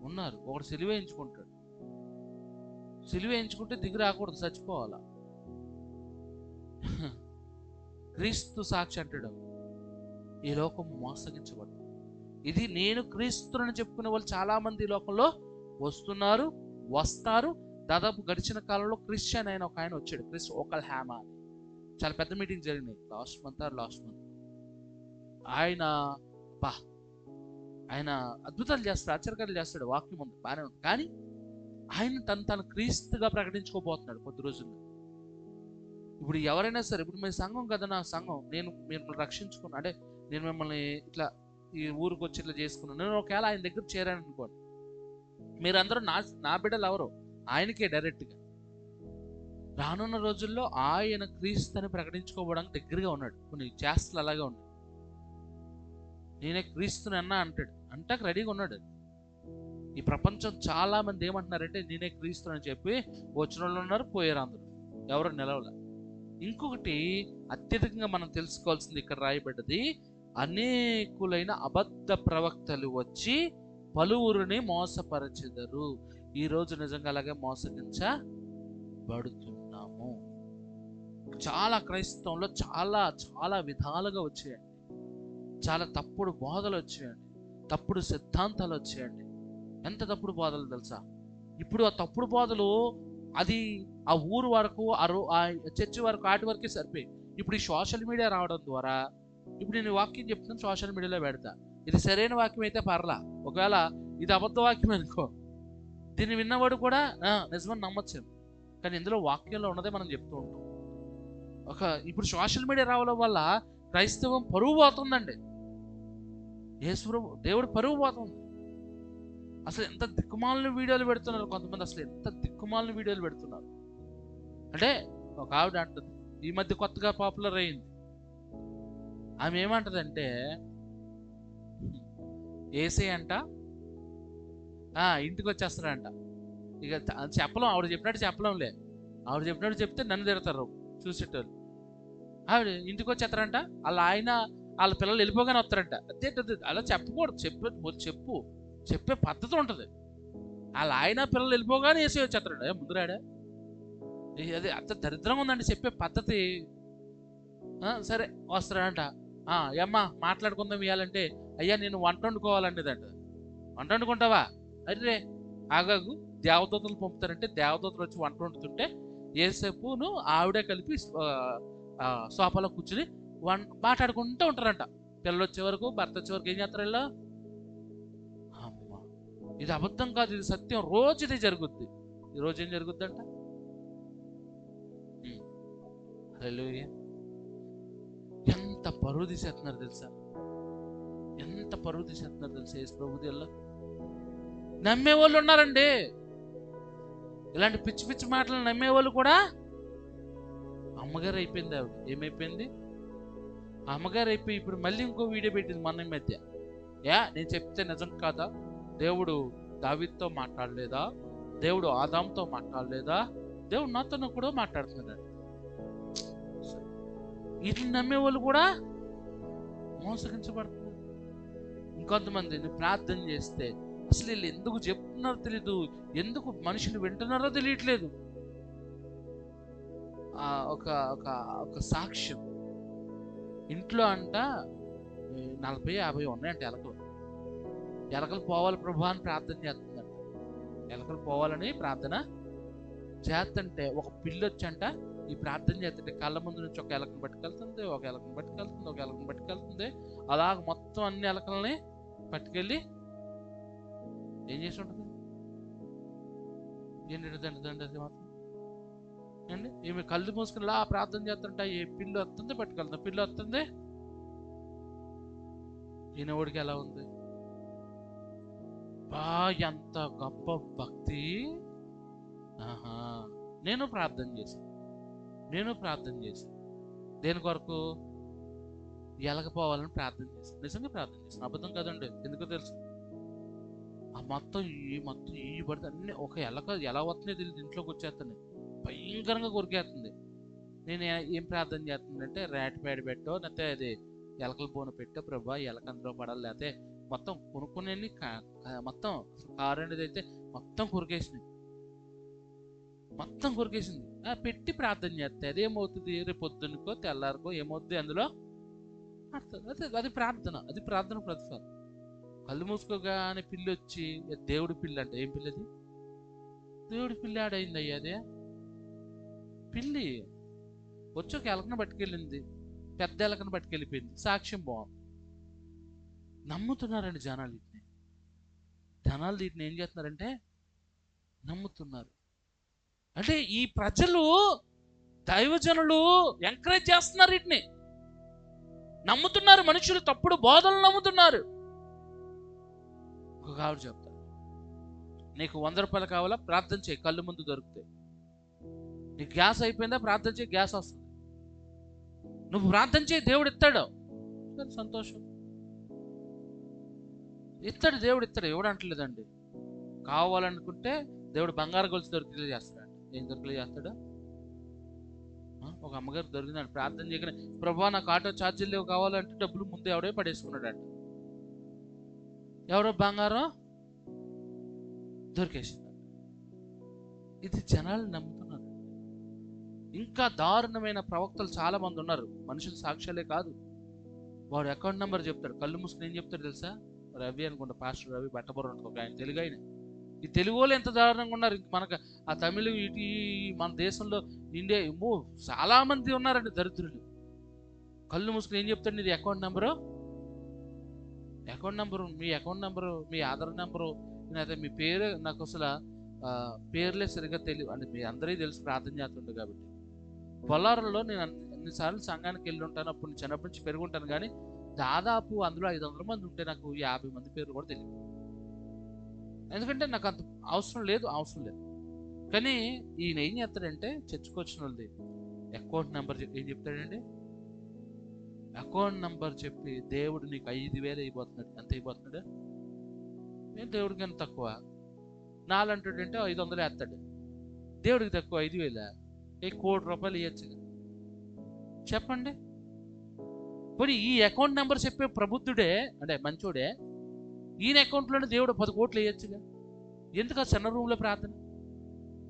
ఉన్నారు. ఒకడు సిలువ వేయించుకుంటాడు. సిలువ వేయించుకుంటే దిగి రాకూడదు, చచ్చిపోవాలా. క్రీస్తు సాక్షి అంటాడు. ఈ లోకం మోసగించబడుతుంది. ఇది నేను క్రీస్తుని చెప్పుకునే వాళ్ళు చాలా మంది ఈ లోకంలో వస్తున్నారు, వస్తారు. దాదాపు గడిచిన కాలంలో క్రిస్టియన్ అయిన ఒక ఆయన వచ్చాడు, క్రిస్ ఓకల్ హ్యామా. చాలా పెద్ద మీటింగ్ జరిగినాయి లాస్ట్ మంత్. ఆయన అద్భుతాలు చేస్తాడు, ఆశ్చర్యకాలు చేస్తాడు, వాక్యం ఉంది, బాగానే ఉంది. కానీ ఆయన తను క్రీస్తుగా ప్రకటించుకోబోతున్నాడు కొద్ది రోజుల్లో. ఇప్పుడు ఎవరైనా సరే, ఇప్పుడు మీ సంఘం కదా, నా సంఘం, నేను మిమ్మల్ని రక్షించుకున్నా అంటే, నేను మిమ్మల్ని ఇట్లా ఈ ఊరికి వచ్చి ఇట్లా చేసుకున్నాను, నేను ఒకవేళ ఆయన దగ్గర చేరాను అనుకోండి, మీరందరూ నా బిడ్డలు ఎవరు? ఆయనకే డైరెక్ట్గా. రానున్న రోజుల్లో ఆయన క్రీస్తుని ప్రకటించుకోవడానికి దగ్గరగా ఉన్నాడు. కొన్ని చేష్టలు అలాగే ఉన్నాయి. నేనే క్రీస్తుని అన్నా అంటాడు, అంటాక రెడీగా ఉన్నాడు. ఈ ప్రపంచం చాలా మంది ఏమంటున్నారంటే నేనే క్రీస్తుని అని చెప్పి వచ్చిన వాళ్ళు ఉన్నారు, పోయారు అందరూ, ఎవరు నిలవలే. ఇంకొకటి అత్యధికంగా మనం తెలుసుకోవాల్సింది ఇక్కడ రాయబడ్డది, అనేకులైన అబద్ధ ప్రవక్తలు వచ్చి పలువురిని మోసపరచెదరు. ఈ రోజు నిజంగా అలాగే మోసగించబడుతున్నాము. చాలా క్రైస్తవంలో చాలా చాలా విధాలుగా వచ్చాయండి. చాలా తప్పుడు బోధలు వచ్చాయండి, తప్పుడు సిద్ధాంతాలు వచ్చాయండి. ఎంత తప్పుడు బోధలు తెలుసా? ఇప్పుడు ఆ తప్పుడు బోధలు అది ఆ ఊరు వరకు, ఆ చర్చి వరకు, వాటి వరకే సరిపోయి. ఇప్పుడు ఈ సోషల్ మీడియా రావడం ద్వారా ఇప్పుడు నేను వాక్యం చెప్తాను, సోషల్ మీడియాలో పెడతా. ఇది సరైన వాక్యం అయితే పర్లా, ఒకవేళ ఇది అబద్ధ వాక్యం అనుకో, దీన్ని విన్నవాడు కూడా నిజమని నమ్మచ్చు. కానీ ఇందులో వాక్యంలో ఉన్నదే మనం చెప్తూ ఉంటాం. ఇప్పుడు సోషల్ మీడియా రావడం వల్ల క్రైస్తవం పరువు పోతుందండి. దేవుడు పరువు పోతుంది. అసలు ఎంత దిక్కుమాలిన వీడియోలు పెడుతున్నారు కొంతమంది, అసలు ఎంత దిక్కుమాలిన వీడియోలు పెడుతున్నారు అంటే, ఒక ఆవిడ అంటుంది, ఈ మధ్య కొత్తగా పాపులర్ అయింది. ఆమె ఏమంటదంటే, ఏసీ అంట ఇంటికి వచ్చేస్తారంట. ఇక చెప్పలేం, ఆవిడ చెప్పినట్టు చెప్పలేంలే. ఆవిడ చెప్పినట్టు చెప్తే నన్ను తిడతారు చూసేటోళ్ళు. ఆవిడ ఇంటికి వచ్చేస్తారంట, వాళ్ళ పిల్లలు వెళ్ళిపోగానే వస్తారంట. అదే అలా చెప్పకూడదు, చెప్పే పద్ధతి ఉంటుంది. వాళ్ళ పిల్లలు వెళ్ళిపోగానే వేసి వచ్చేస్తాడు. ముందురాడా? అది అంత దరిద్రంగా ఉందండి చెప్పే పద్ధతి. సరే వస్తాడంట. అమ్మా మాట్లాడుకుందాం ఇవ్వాలంటే, అయ్యా నేను వంట వండుకోవాలంటేదంట. వంట వండుకుంటావా? అరే ఆగాగు, దేవదూతలు పంపుతారంటే దేవదూతలు వచ్చి వంట వండుతుంటే ఏసేపును ఆవిడే కలిపి సోఫాలో కూర్చుని మాట్లాడుకుంటూ ఉంటారంట. పిల్లలు వచ్చే వరకు, భర్త వచ్చే వరకు ఏం చేస్తారు ఇలా? అమ్మ, ఇది అబద్ధం కాదు, ఇది సత్యం. రోజు ఇది జరుగుద్ది. ఈ రోజు ఏం జరుగుద్దంట? హల్లెలూయా. ఎంత పరువు తీసేస్తున్నారు తెలుసా? ఎంత పరువు తీసేస్తున్నారు తెలుసా? యేసు ప్రభు దేవుళ్ళ నమ్మేవాళ్ళు ఉన్నారండి. ఇలాంటి పిచ్చి పిచ్చి మాటలు నమ్మేవాళ్ళు కూడా. అమ్మగారు అయిపోయింది ఆవిడ. ఏమైపోయింది? అమ్మగారు అయిపోయి ఇప్పుడు మళ్ళీ ఇంకో వీడియో పెట్టింది మన మధ్య. నేను చెప్తే నిజం కాదా? దేవుడు దావీదుతో మాట్లాడలేదా? దేవుడు ఆదాముతో మాట్లాడలేదా? దేవుడు నాతో కూడా మాట్లాడుతున్నాడు. వీటిని నమ్మే వాళ్ళు కూడా మోసగించబడుతున్నారు. ఇంకొంతమంది ప్రార్థన చేస్తే అసలు వీళ్ళు ఎందుకు చెప్తున్నారో తెలీదు, ఎందుకు మనుషులు వింటున్నారో తెలియట్లేదు. ఒక ఒక ఒక సాక్ష్యం, ఇంట్లో అంట 40-50 ఉన్నాయంట ఎలకలు పోవాలి ప్రభు అని ప్రార్థన చేస్తుందంట. ఎలకలు పోవాలని ప్రార్థన చేస్తుంటే ఒక పిల్లి వచ్చంట ఈ ప్రార్థన చేస్తుంటే కళ్ళ ముందు నుంచి ఒక ఎలకను పట్టుకెళ్తుంది, ఒక ఎలకను పట్టుకెళ్తుంది, ఒక ఎలకను పట్టుకెళ్తుంది. అలాగ మొత్తం అన్ని ఎలకల్ని పట్టుకెళ్ళి ఏం చేసి ఉంటుంది? ఏంటంటే మాత్రం అండి ఈమె కళ్ళు మూసుకుని లా ప్రార్థన చేస్తుంటే ఏ పిల్లి వస్తుంది పట్టుకెళ్తుంది, పిల్లి వస్తుంది. ఈయనవాడికి ఎలా ఉంది? ఎంత గొప్ప భక్తి! నేను ప్రార్థన చేశాను దేని కొరకు? ఎలకపోవాలని ప్రార్థన చేశాను. నిజంగా ప్రార్థన చేశాను, అబద్ధం కదండి. ఎందుకో తెలుసు, ఆ మొత్తం ఈ పడితే అన్ని ఒక ఎలక ఎలా వస్తున్నాయి తెలియదు, ఇంట్లోకి వచ్చేస్తుంది, భయంకరంగా కొరికేస్తుంది. నేను ఏం ప్రార్థన చేస్తుందంటే ర్యాట్ ప్యాడ్ పెట్టో లేకపోతే అది ఎలకల బోన పెట్టో, ప్రభా ఎలక అందులో పడాలి, లేకపోతే మొత్తం కొనుక్కునే మొత్తం కారు అనేది అయితే మొత్తం కొరికేసింది. పెట్టి ప్రార్థన చేస్తే అదేమవుతుంది? రేపు పొద్దున్నకో తెల్లారికో ఏమవుతుంది అందులో అది ప్రార్థన ప్రతిఫలం. కళ్ళు మూసుకోగానే పిల్లి వచ్చి దేవుడి పిల్లి అంటే ఏం పిల్లి? అది దేవుడి పిల్లి ఆడైంది అయ్యా. అదే పిల్లి వచ్చి ఒక ఎలకను పట్టుకెళ్ళింది, పెద్ద ఎలకను పట్టుకెళ్ళిపోయింది. సాక్ష్యం బాగుంది. నమ్ముతున్నారండి జనాలు వీటిని ఏం చేస్తున్నారంటే నమ్ముతున్నారు. అంటే ఈ ప్రజలు దైవజనులు ఎంకరేజ్ చేస్తున్నారు, వీటిని నమ్ముతున్నారు. మనుషులు తప్పుడు బోధనలు నమ్ముతున్నారు. ఒక ఆవిడ చెప్తారు, నీకు 100 రూపాయలు కావాలా? ప్రార్థన చేయి, కళ్ళు ముందు దొరుకుతాయి. నీకు గ్యాస్ అయిపోయిందా? ప్రార్థన చేయి, గ్యాస్ వస్తుంది. నువ్వు ప్రార్థన చేయి, దేవుడు ఇస్తాడు. సంతోషం, ఇస్తాడు దేవుడు, ఇస్తాడు. ఎవడు అంటలేదండి. కావాలనుకుంటే దేవుడు బంగారు గొలుసు దొరికిలే చేస్తాడు. ఏం దొరికిలే చేస్తాడు? ఒక అమ్మగారు దొరికిందండి, ప్రార్థన చేయగానే ప్రభా నాకు ఆటో ఛార్జీలు లేవు కావాలంటే డబ్బులు ముందే ఎవడే పడేసుకున్నాడంట. ఎవరో బంగారం దొరికేసింది. ఇది జనాలు నమ్ముతున్నారు. ఇంకా దారుణమైన ప్రవక్తలు చాలా మంది ఉన్నారు. మనుషులు సాక్ష్యాలే కాదు, వాడు అకౌంట్ నెంబర్ చెప్తాడు. కళ్ళు మూసుకుని ఏం చెప్తాడు తెలుసా? రవి అనుకుంటా, పాస్టర్ రవి బట్టబొర ఉంటుంది, ఆయన తెలుగు ఆయన. ఈ తెలుగు వాళ్ళు ఎంత దారుణంగా ఉన్నారు. మనకు ఆ తమిళ ఇటు మన దేశంలో ఇండియా చాలా మంది ఉన్నారండి దరిద్రులు. కళ్ళు మూసుకుని ఏం చెప్తాడు? నీది అకౌంట్ నెంబరు, మీ అకౌంట్ నెంబరు, మీ ఆధార్ నెంబరు, అయితే మీ పేరు. నాకు అసలు పేర్లే సరిగ్గా తెలియదు అంటే మీ అందరికీ తెలుసు, ప్రార్థన చేస్తుండే కాబట్టి. పొలాలలో నేను అన్నిసార్లు సంఘానికి వెళ్ళి ఉంటాను. అప్పుడు చిన్నప్పటి నుంచి పెరుగుంటాను, కానీ దాదాపు అందులో 500 మంది ఉంటే నాకు 50 మంది పేర్లు కూడా తెలియదు. ఎందుకంటే నాకు అంత అవసరం లేదు. కానీ ఈయన ఏం చేస్తాడంటే చర్చకు వచ్చిన వాళ్ళది అకౌంట్ నెంబర్ ఏం చెప్తాడండి? అకౌంట్ నెంబర్ చెప్పి దేవుడు నీకు 5,000 అయిపోతున్నాడు. ఎంత అయిపోతున్నాడు? నేను దేవుడికి ఎంత తక్కువ? 4 అంటాడంటే 500 వేస్తాడు. దేవుడికి తక్కువ 5,000? 1 కోటి రూపాయలు ఇవ్వచ్చుగా, చెప్పండి. పోనీ ఈ అకౌంట్ నెంబర్ చెప్పే ప్రబుద్ధుడే అంటే మంచోడే, ఈయన అకౌంట్లోనే దేవుడు 10 కోట్లు వేయచ్చుగా. ఎందుకు ఆ చిన్న రూమ్లో ప్రార్థన?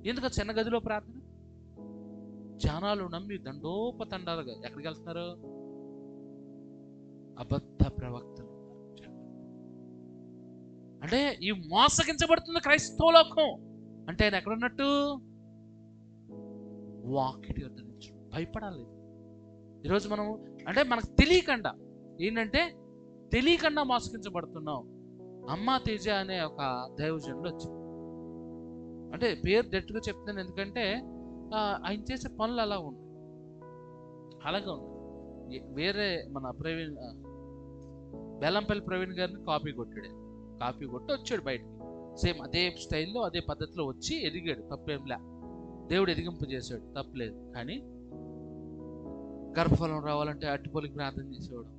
ఎందుకు ఆ చిన్న గదిలో ప్రార్థన? జనాలు నమ్మి దండోపతండాలుగా ఎక్కడికి వెళ్తున్నారు? అబద్ధ ప్రవక్తలు. అంటే ఈ మోసగించబడుతుంది క్రైస్తవ లోకం. అంటే ఆయన ఎక్కడున్నట్టు? వాకిటి వద్ద నుంచి భయపడాలి. ఈరోజు మనం అంటే మనకు తెలియకుండా ఏంటంటే మోసగించబడుతున్నాం. అమ్మా తేజ అనే ఒక దైవజనుడు వచ్చి, అంటే పేరు డెట్టుగా చెప్తున్నాను ఎందుకంటే ఆయన చేసే పనులు అలాగే ఉంది. వేరే మన ప్రవీణ్ బెల్లంపల్లి ప్రవీణ్ గారిని కాపీ కొట్టి వచ్చాడు బయటికి. సేమ్ అదే స్టైల్లో అదే పద్ధతిలో వచ్చి ఎదిగాడు, తప్పేంలే. దేవుడు ఎదిగింపు చేశాడు, తప్పలేదు. కానీ గర్భఫలం రావాలంటే అట్టుపొలికి ప్రార్థన చేసేవాడు,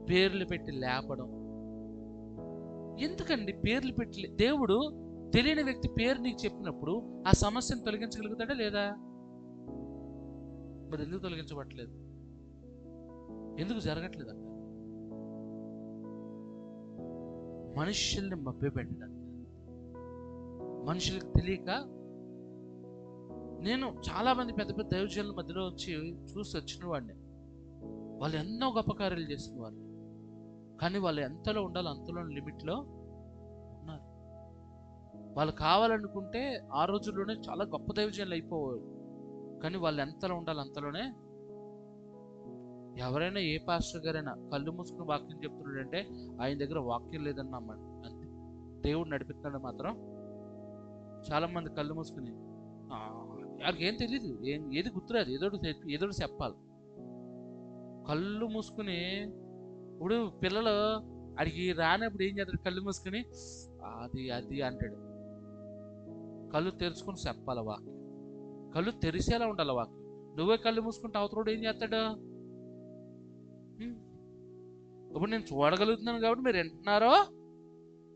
పేర్లు పెట్టి లేపడం. ఎందుకండి పేర్లు పెట్టి? దేవుడు తెలియని వ్యక్తి పేరు నీకు చెప్పినప్పుడు ఆ సమస్యను తొలగించగలుగుతాడా లేదా? మరి ఎందుకు తొలగించబట్టలేదు? ఎందుకు జరగట్లేదు? మనుషుల్ని మభ్యపెట్టడానికి, మనుషులకు తెలియక. నేను చాలా మంది పెద్ద పెద్ద దైవజనుల మధ్యలో వచ్చి చూసి వచ్చిన వాడిని. వాళ్ళు ఎన్నో గొప్ప కార్యాలు చేసిన వాళ్ళు, కానీ వాళ్ళు ఎంతలో ఉండాలో అంతలో లిమిట్లో ఉన్నారు. వాళ్ళు కావాలనుకుంటే ఆ రోజుల్లోనే చాలా గొప్ప దైవజనులు అయిపోవాలి, కానీ వాళ్ళు ఎంతలో ఉండాలి అంతలోనే. ఎవరైనా ఏ పాస్టర్ గారైనా కళ్ళు మూసుకుని వాక్యం చెప్తున్నాడంటే ఆయన దగ్గర వాక్యం లేదని నమ్మండి అంతే. దేవుడు నడిపిస్తున్నాడు మాత్రం. చాలా మంది కళ్ళు మూసుకుని వాళ్ళకి ఏం తెలియదు, ఏది గుర్తురాదు, ఏదోటి చెప్పాలి. కళ్ళు మూసుకుని ఇప్పుడు పిల్లలు అడిగి రానప్పుడు ఏం చేస్తాడు? కళ్ళు మూసుకుని అది అది అంటాడు. కళ్ళు తెరుచుకుని చెప్పాలి వాక్యం, కళ్ళు తెరిసేలా ఉండాలి వాక్యం. నువ్వే కళ్ళు మూసుకుంటే అవతలోడు ఏం చేస్తాడు? ఇప్పుడు నేను చూడగలుగుతున్నాను కాబట్టి మీరు వింటున్నారో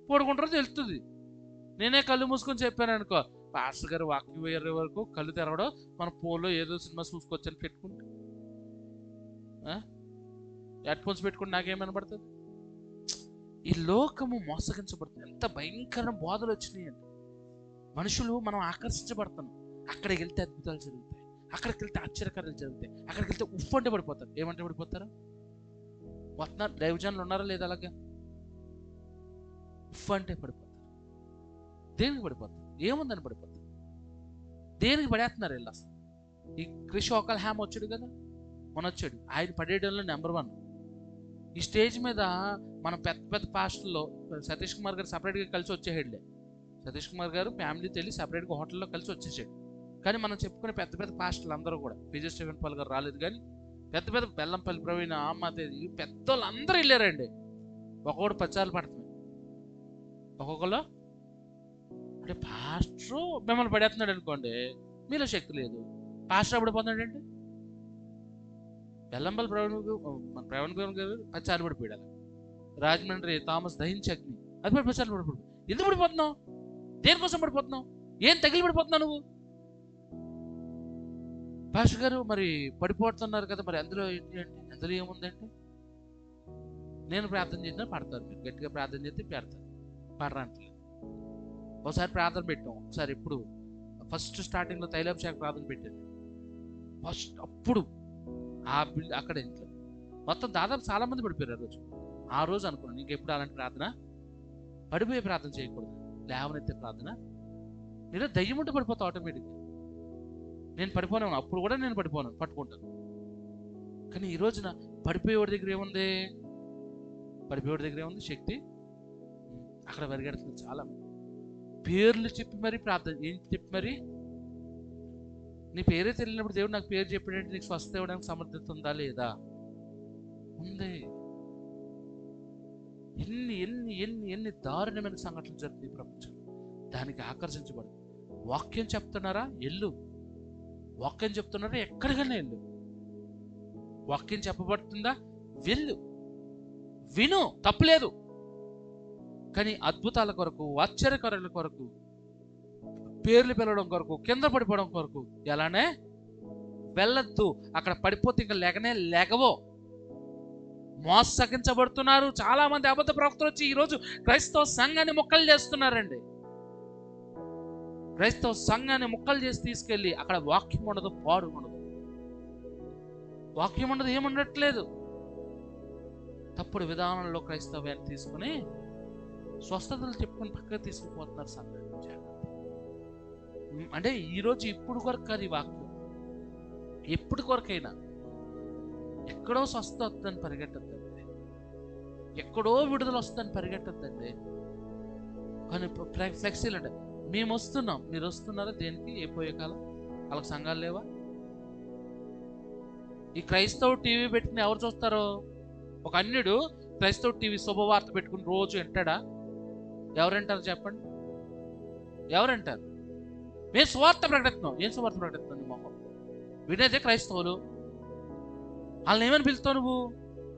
పడుకుంటారో తెలుస్తుంది. నేనే కళ్ళు మూసుకొని చెప్పాను అనుకో, పాస్టర్ గారు వాక్యం వేరే వరకు కళ్ళు తెరవడం, మన ఫోన్లో ఏదో సినిమా చూసుకొచ్చని పెట్టుకుంటే హెడ్ ఫోన్స్ పెట్టుకుని నాకేమైనా పడుతుంది? ఈ లోకము మోసగించబడుతుంది. ఎంత భయంకరమైన బోధలు వచ్చినాయి అంటే మనుషులు మనం ఆకర్షించబడతాం. అక్కడికి వెళ్తే అద్భుతాలు జరుగుతాయి, అక్కడికి వెళ్తే ఆశ్చర్యకార్యాలు జరుగుతాయి, అక్కడికి వెళ్తే ఉఫ్ అంటే పడిపోతారు. ఏమంటే పడిపోతారు? వస్తున్నారు దైవజనులు ఉన్నారా లేదా? అలాగే ఉఫ్ అంటే పడిపోతారు. దేనికి పడిపోతారు? ఏముందని పడిపోతారు? దేనికి పడేస్తున్నారు వీళ్ళు అసలు? ఈ క్రిష్ ఒకల్ హ్యామ్ వచ్చాడు కదా, మన వచ్చాడు, ఆయన పడేయడంలో నెంబర్ 1. ఈ స్టేజ్ మీద మన పెద్ద పెద్ద పాస్టర్లో సతీష్ కుమార్ గారు సపరేట్గా కలిసి వచ్చేసాడులే. సతీష్ కుమార్ గారు ఫ్యామిలీతో వెళ్ళి సపరేట్గా హోటల్లో కలిసి వచ్చేసాడు. కానీ మనం చెప్పుకునే పెద్ద పెద్ద పాస్టర్లు అందరూ కూడా, పిజే స్టీఫెన్ పాల్ గారు రాలేదు, కానీ పెద్ద పెద్ద బెల్లంపల్లి ప్రవీణ, ఆమాదేవి, పెద్దోళ్ళు అందరూ వెళ్ళారండి. ఒక్కొక్కడు 10 సార్లు పడుతుంది ఒక్కొక్కరు. అంటే పాస్టర్ మిమ్మల్ని పడేస్తున్నాడు అనుకోండి, మీలో శక్తి లేదు. పాస్టర్ ఎప్పుడు పొందాడండి? బెల్లంపల్లి ప్రవీణ్ గారు 10 సార్లు పడిపోయాడు. రాజమండ్రి థామస్ దహించి అగ్ని, అది 10 సార్లు పడిపోయాడు. ఎందుకు పడిపోతున్నావు? దేనికోసం పడిపోతున్నావు? ఏం తగిలి పడిపోతున్నావు నువ్వు? పాస్టర్ గారు మరి పడిపోతున్నారు కదా, మరి అందులో ఏంటి అంటే, అందులో ఏముందంటే, నేను ప్రార్థన చేసినా పడతారు, మీరు గట్టిగా ప్రార్థన చేస్తే పెడతారు, పడరంటలేదు. ఒకసారి ప్రార్థన పెట్టాం, ఒకసారి ఇప్పుడు ఫస్ట్ స్టార్టింగ్లో తైలాభిషేక ప్రార్థన పెట్టాను. ఫస్ట్ అప్పుడు ఆ అక్కడ ఇంట్లో మొత్తం దాదాపు చాలా మంది పడిపోయారు. ఆ రోజు అనుకున్నాను ఇంకెప్పుడు అలాంటి ప్రార్థన, పడిపోయే ప్రార్థన చేయకూడదు, లేవనెత్తే ప్రార్థన. నేను దయ్యం ఉంటే పడిపోతా ఆటోమేటిక్గా. నేను పడిపోను, అప్పుడు కూడా నేను పడిపోను, పట్టుకుంటాను. కానీ ఈ రోజున పడిపోయేవాడి దగ్గర ఏముంది? పడిపోయేవాడి దగ్గర ఏముంది? శక్తి. అక్కడ పరిగెడుతుంది చాలా పేర్లు చెప్పి మరి ప్రార్థన ఏం చెప్పి మరి, నీ పేరే తెలియనప్పుడు దేవుడు నాకు పేరు చెప్పాడంటే నీకు స్వస్థ ఇవ్వడానికి సమర్థత ఉందా లేదా? ఉంది. ఎన్ని ఎన్ని ఎన్ని ఎన్ని దారుణమైన సంఘటనలు జరుగుతాయి ప్రపంచంలో. దానికి ఆకర్షించబడు. వాక్యం చెప్తున్నారా? ఎల్లు. వాక్యం చెప్తున్నారా? ఎక్కడికైనా వెళ్ళు. వాక్యం చెప్పబడుతుందా? వెళ్ళు, విను, తప్పులేదు. కానీ అద్భుతాల కొరకు, ఆశ్చర్యకార్యాల కొరకు, పేర్లు పిలవడం కొరకు, కింద పడిపోవడం కొరకు ఎలానే వెళ్ళొద్దు. అక్కడ పడిపోతే ఇంకా లెగవో. మోసగించబడుతున్నారు చాలా మంది అబద్ధ ప్రవక్తలు వచ్చి ఈరోజు క్రైస్తవ సంఘాన్ని ముక్కలు చేస్తున్నారండి. క్రైస్తవ సంఘాన్ని ముక్కలు చేసి తీసుకెళ్ళి అక్కడ వాక్యం ఉండదు, పాడు ఉండదు, వాక్యం ఉండదు, ఏముండట్లేదు. తప్పుడు విధానంలో క్రైస్తవ్యాన్ని తీసుకుని స్వస్థతలు చెప్పుకొని పక్కకు తీసుకుపోతున్నారు సంఘాన్ని. అంటే ఈరోజు ఇప్పుడు కొరకు కాదు ఈ వాక్యం, ఎప్పుడు కొరకైనా. ఎక్కడో స్వస్థత వస్తుందని పరిగెట్టద్దండి, ఎక్కడో విడుదల వస్తుందని పరిగెట్టద్దండి. కానీ ఫ్లెక్సీలు అంటే మేము వస్తున్నాం, మీరు వస్తున్నారా? దేనికి? ఏ పోయే కాలం? వాళ్ళకి సంఘాలు లేవా? ఈ క్రైస్తవ టీవీ పెట్టుకుని ఎవరు చూస్తారో? ఒక అన్యుడు క్రైస్తవ టీవీ శుభవార్త పెట్టుకుని రోజు వింటాడా? ఎవరంటారు చెప్పండి? ఎవరంటారు? మేము సువార్త ప్రకటిస్తున్నాం. ఏం సువార్త ప్రకటిస్తున్నాం? మొహం వినేదే క్రైస్తవులు. వాళ్ళని ఏమని పిలుస్తావు నువ్వు?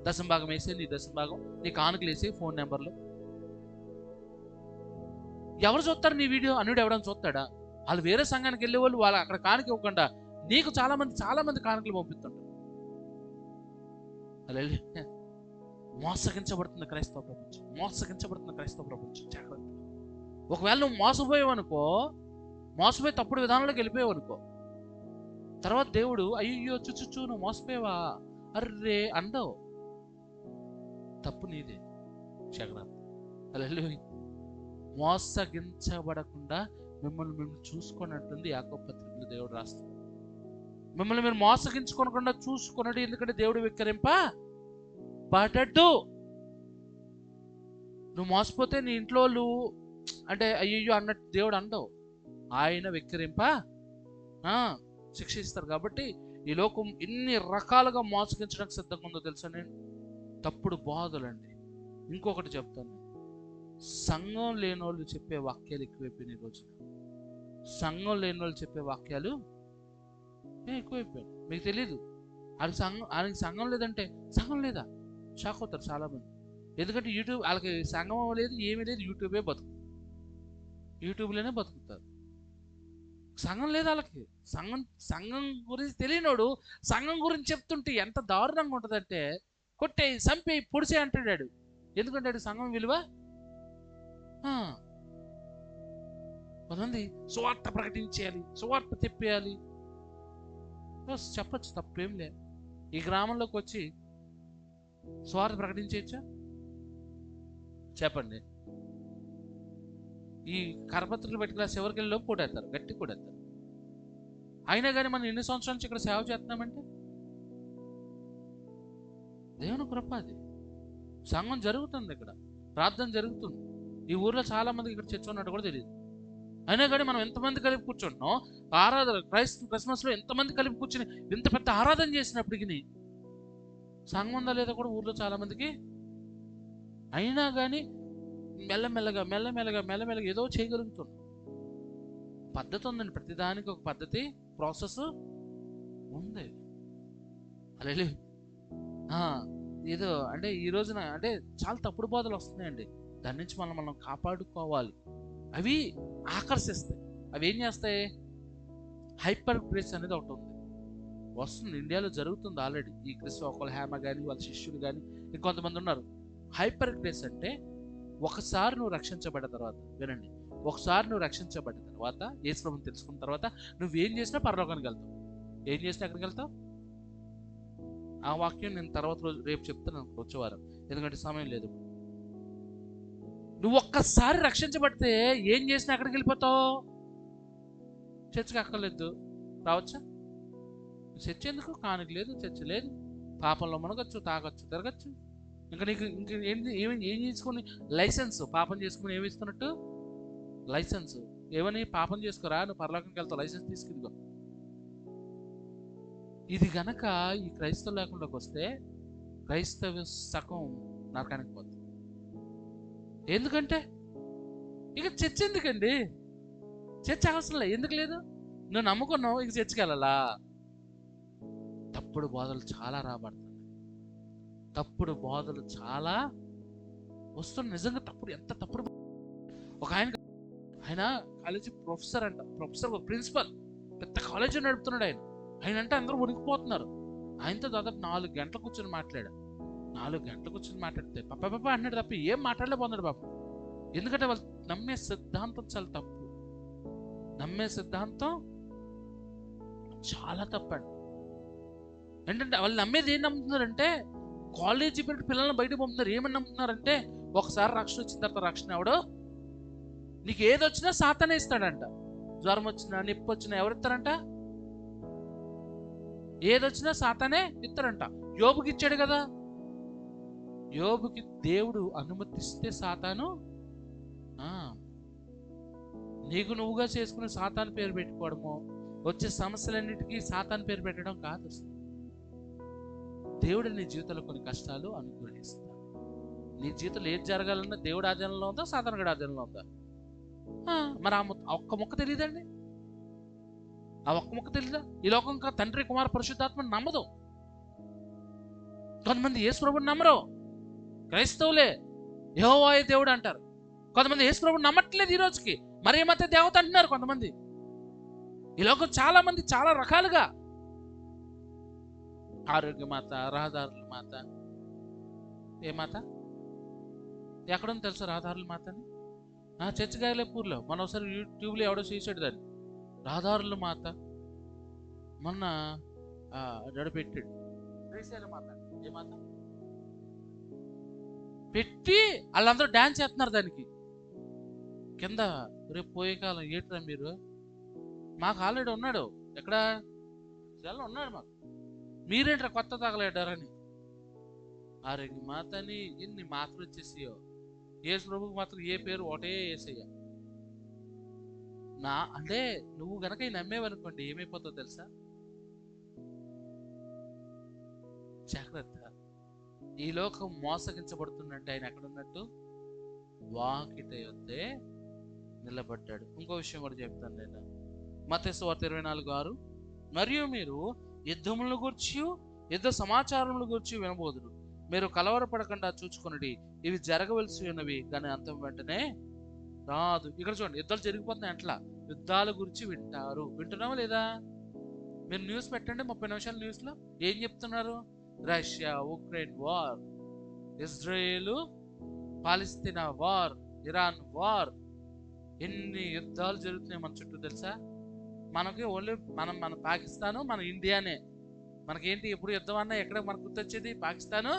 దశంభాగం వేసే, నీ దశంభాగం, నీ కానుకలు వేసే, ఫోన్ నెంబర్లు. ఎవరు చూస్తారు నీ వీడియో? అన్యుడు ఎవడని చూస్తాడా? వాళ్ళు వేరే సంఘానికి వెళ్ళే వాళ్ళు, వాళ్ళు అక్కడ కానుక ఇవ్వకుండా నీకు చాలా మంది కానుకలు పంపిస్తుంటారు. హల్లెలూయా. మోసగించబడుతుంది క్రైస్తవ ప్రపంచం. జాగ్రత్త. ఒకవేళ నువ్వు మోసపోయి తప్పుడు విధానంలోకి వెళ్ళిపోయావు అనుకో, తర్వాత దేవుడు అయ్యో చుచ్చు నువ్వు మోసపోయావా అర్రే అండవు, తప్పు నీదే. జాగ్రత్త. హల్లెలూయా. మోసగించబడకుండా మిమ్మల్ని చూసుకున్నట్టుంది యాకోబు పత్రికలో దేవుడు రాస్తాడు. మిమ్మల్ని మీరు మోసగించుకోనకుండా చూసుకున్నాడు, ఎందుకంటే దేవుడు వెక్కిరింపబడడు. నువ్వు మోసపోతే నీ ఇంట్లో వాళ్ళు అంటే అయ్యో అన్నట్టు దేవుడు అండవు, ఆయన శిక్షిస్తారు. కాబట్టి ఈ లోకం ఎన్ని రకాలుగా మోసగించడానికి సిద్ధంగా ఉందో తెలుసా? నేను తప్పుడు బోధలండి. ఇంకొకటి చెప్తాను, సంఘం లేని వాళ్ళు చెప్పే వాక్యాలు ఎక్కువైపోయినాయి ఈ రోజున. సంఘం లేని వాళ్ళు చెప్పే వాక్యాలు ఎక్కువైపోయాయి. మీకు తెలీదు ఆయనకి సంఘం లేదంటే సంఘం లేదా షాక్ అవుతారు చాలా మంది. ఎందుకంటే యూట్యూబ్ వాళ్ళకి సంఘం లేదు, ఏమీ లేదు, యూట్యూబ్లోనే బతుకుతారు. సంఘం లేదు వాళ్ళకి. సంఘం గురించి తెలియనోడు సంఘం గురించి చెప్తుంటే ఎంత దారుణంగా ఉంటుందంటే కొట్టే చంపే పొడిసే అంటాడు. ఎందుకంటే సంఘం విలువ. కొంతమంది సువార్త ప్రకటించేయాలి, సువార్త తెప్పేయాలి, చెప్పచ్చు, తప్పేం లేదు. ఈ గ్రామంలోకి వచ్చి సువార్త ప్రకటించవచ్చా చెప్పండి? ఈ కరపత్రులు పెట్టుకుని చివరికి వెళ్ళి కూడేస్తారు, గట్టి కూడేస్తారు. అయినా కానీ మనం ఎన్ని సంవత్సరాల నుంచి ఇక్కడ సేవ చేస్తున్నామంటే దేవుని కృప. అది సంఘం జరుగుతుంది, ఇక్కడ ప్రార్థన జరుగుతుంది. ఈ ఊర్లో చాలా మందికి ఇక్కడ చర్చ ఉన్నట్టు కూడా తెలియదు. అయినా కానీ మనం ఎంతమంది కలిపి కూర్చుంటున్నాం, ఆరాధన క్రిస్మస్లో ఎంతమంది కలిపి కూర్చుని ఇంత పెద్ద ఆరాధన చేసినప్పటికీ సంఘం ఉందా లేదా కూడా ఊర్లో చాలా మందికి. అయినా కానీ మెల్లమెల్లగా ఏదో చేయగలుగుతున్నాం. పద్ధతి ఉందండి, ప్రతిదానికి ఒక పద్ధతి, ప్రాసెస్ ఉంది. అలా ఏదో అంటే ఈ రోజున అంటే చాలా తప్పుడు బోధలు వస్తున్నాయండి. దాని నుంచి మనం కాపాడుకోవాలి. అవి ఆకర్షిస్తాయి. అవి ఏం చేస్తాయి? హైపర్ గ్రేస్ అనేది ఒకటి ఉంది, వస్తుంది, ఇండియాలో జరుగుతుంది ఆల్రెడీ. ఈ ఒకళ్ళు హేమ కానీ వాళ్ళ శిష్యులు కానీ ఇంకొంతమంది ఉన్నారు. హైపర్ గ్రేస్ అంటే ఒకసారి నువ్వు రక్షించబడ్డ తర్వాత, వినండి, ఒకసారి నువ్వు రక్షించబడ్డ తర్వాత, యేసు ప్రభువుని తెలుసుకున్న తర్వాత నువ్వేం చేసినా పరలోకానికి వెళ్తావు. ఏం చేసినా ఎక్కడికి వెళ్తావు? ఆ వాక్యం నేను తర్వాత రోజు రేపు చెప్తాను, వచ్చేవారం, ఎందుకంటే సమయం లేదు. నువ్వు ఒక్కసారి రక్షించబడితే ఏం చేసినా ఎక్కడికి వెళ్ళిపోతావు? చర్చకి అక్కర్లేదు, రావచ్చా? చర్చ ఎందుకు? కానుక లేదు, చర్చ లేదు, పాపంలో మునగచ్చు, తాగొచ్చు, తిరగచ్చు. ఇంకా నీకు ఏం చేసుకుని లైసెన్స్, పాపం చేసుకుని ఏమి ఇస్తున్నట్టు లైసెన్స్. ఏమని? పాపం చేసుకోరా, నువ్వు పరలోకానికి వెళ్తావు, లైసెన్స్ తీసుకుందిగో. ఇది గనక ఈ క్రైస్తవ లేకుండాకి వస్తే క్రైస్తవ సగం నరకానికి పోతుంది. ఎందుకంటే ఇక చర్చ ఎందుకండి? చర్చ అవసరం లేదు. ఎందుకు లేదు? నువ్వు నమ్ముకున్నావు, ఇక చర్చకి వెళ్ళాలా? తప్పుడు బోధలు చాలా రాబడుతున్నాయి, తప్పుడు బోధలు చాలా వస్తున్నాయి. నిజంగా తప్పుడు, ఎంత తప్పుడు. ఒక ఆయన కాలేజీ ప్రొఫెసర్ అంట, ప్రిన్సిపల్, పెద్ద కాలేజీ నడుపుతున్నాడు ఆయన అంటే అందరూ ఉనికిపోతున్నారు. ఆయనతో దాదాపు 4 గంటలు కూర్చొని మాట్లాడాడు. 4 గంటలు కూర్చొని మాట్లాడితే పాప అన్నాడు తప్ప ఏం మాట్లాడలేకపోతున్నాడు పాప. ఎందుకంటే వాళ్ళు నమ్మే సిద్ధాంతం చాలా తప్పు. నమ్మే సిద్ధాంతం చాలా తప్పండి. ఏంటంటే వాళ్ళు నమ్మేది ఏం నమ్ముతున్నారంటే, కాలేజీ పెట్టి పిల్లల్ని బయటకు పంపుతున్నారు. ఏమని నమ్ముతున్నారంటే, ఒకసారి రక్షణ వచ్చిన తర్వాత రక్షణ ఎవడో, నీకు ఏది వచ్చినా సాతానే ఇస్తాడంట. జ్వరం వచ్చినా, నొప్పి వచ్చినా ఎవరిస్తారంట? ఏదొచ్చినా సాతానే ఇస్తాడంట. యోబుకి ఇచ్చాడు కదా. యోబుకి దేవుడు అనుమతిస్తే సాతాను, నీకు నువ్వుగా చేసుకుని సాతాను పేరు పెట్టుకోవడము, వచ్చే సమస్యలన్నిటికీ సాతాను పేరు పెట్టడం కాదు. దేవుడు నీ జీవితంలో కొన్ని కష్టాలు అనుగ్రహిస్తాడు. నీ జీవితంలో ఏది జరగాలన్నా దేవుడు ఆధీనంలో ఉందా, సాతాను గడి ఆధీనంలో ఉందా? మరి ఆ ఒక్క మొక్క తెలియదండి. ఆ ఒక్క మొక్క తెలీదా? ఈ లోకం తండ్రి, కుమార, పరిశుద్ధాత్మని నమ్మదు. కొంతమంది యేసు ప్రభువుని నమ్మరు, క్రైస్తవులే యెహోవాయే దేవుడు అంటారు. కొంతమంది యేసు ప్రభువుని నమ్మట్లేదు ఈ రోజుకి, మరియమ్మతే దేవత అంటున్నారు కొంతమంది. ఈ లోకం చాలా మంది చాలా రకాలుగా ఆరోగ్య మాత, రహదారుల మాత. ఏ మాత? ఎక్కడుంది తెలుసా రహదారుల మాతని? చర్చి గాయలేపూర్లో మన ఒకసారి యూట్యూబ్లో ఎవడో చూసాడు దాన్ని, రహదారుల మాత. మొన్న పెట్టాడు శ్రీశైల మాత. ఏ మాత పెట్టి వాళ్ళందరూ డాన్స్ చేస్తున్నారు దానికి కింద. రేపు పోయే కాలం ఏంట్రా మీరు? మాకు ఆల్రెడీ ఉన్నాడు, ఎక్కడ సెల్ ఉన్నాడు మాకు, మీరేంట్రా కొత్త తగలేడారని. ఆరోగ్య మాతని ఎన్ని మాత్రం వచ్చేసాయో. యేసు ప్రభుకి మాత్రం ఏ పేరు ఒకటే యేసయ్య. అంటే నువ్వు గనక ఈ నమ్మేవనుకోండి ఏమైపోతావు తెలుసా? జాగ్రత్త. ఈ లోకం మోసగించబడుతుందంటే ఆయన ఎక్కడున్నట్టు? వాకిట యొద్దే నిలబడ్డాడు. ఇంకో విషయం కూడా చెప్తాను నేను. మత్తయి సువార్త 24:6. మరియు మీరు యుద్ధములను గూర్చి యుద్ధ సమాచారముల గురించి వినబోదురు. మీరు కలవరపడకుండా చూచుకొనుడి, ఇవి జరగవలసి ఉన్నవి కానీ అంతం వెంటనే రాదు. ఇక్కడ చూడండి, యుద్ధాలు జరిగిపోతున్నాయి అంట్లా. యుద్ధాల గురించి వింటారు. వింటున్నావా లేదా? మీరు న్యూస్ పెట్టండి, 30 నిమిషాల న్యూస్లో ఏం చెప్తున్నారు? రష్యా ఉక్రెయిన్ వార్, ఇజ్రాయేలు పాలస్తీనా వార్, ఇరాన్ వార్. ఎన్ని యుద్ధాలు జరుగుతున్నాయి మన చుట్టూ తెలుసా? మనకి ఓన్లీ మన పాకిస్తాను, మన ఇండియానే. మనకేంటి ఎప్పుడు యుద్ధం అన్నా ఎక్కడ మనకు గుర్తొచ్చేది? పాకిస్తాను.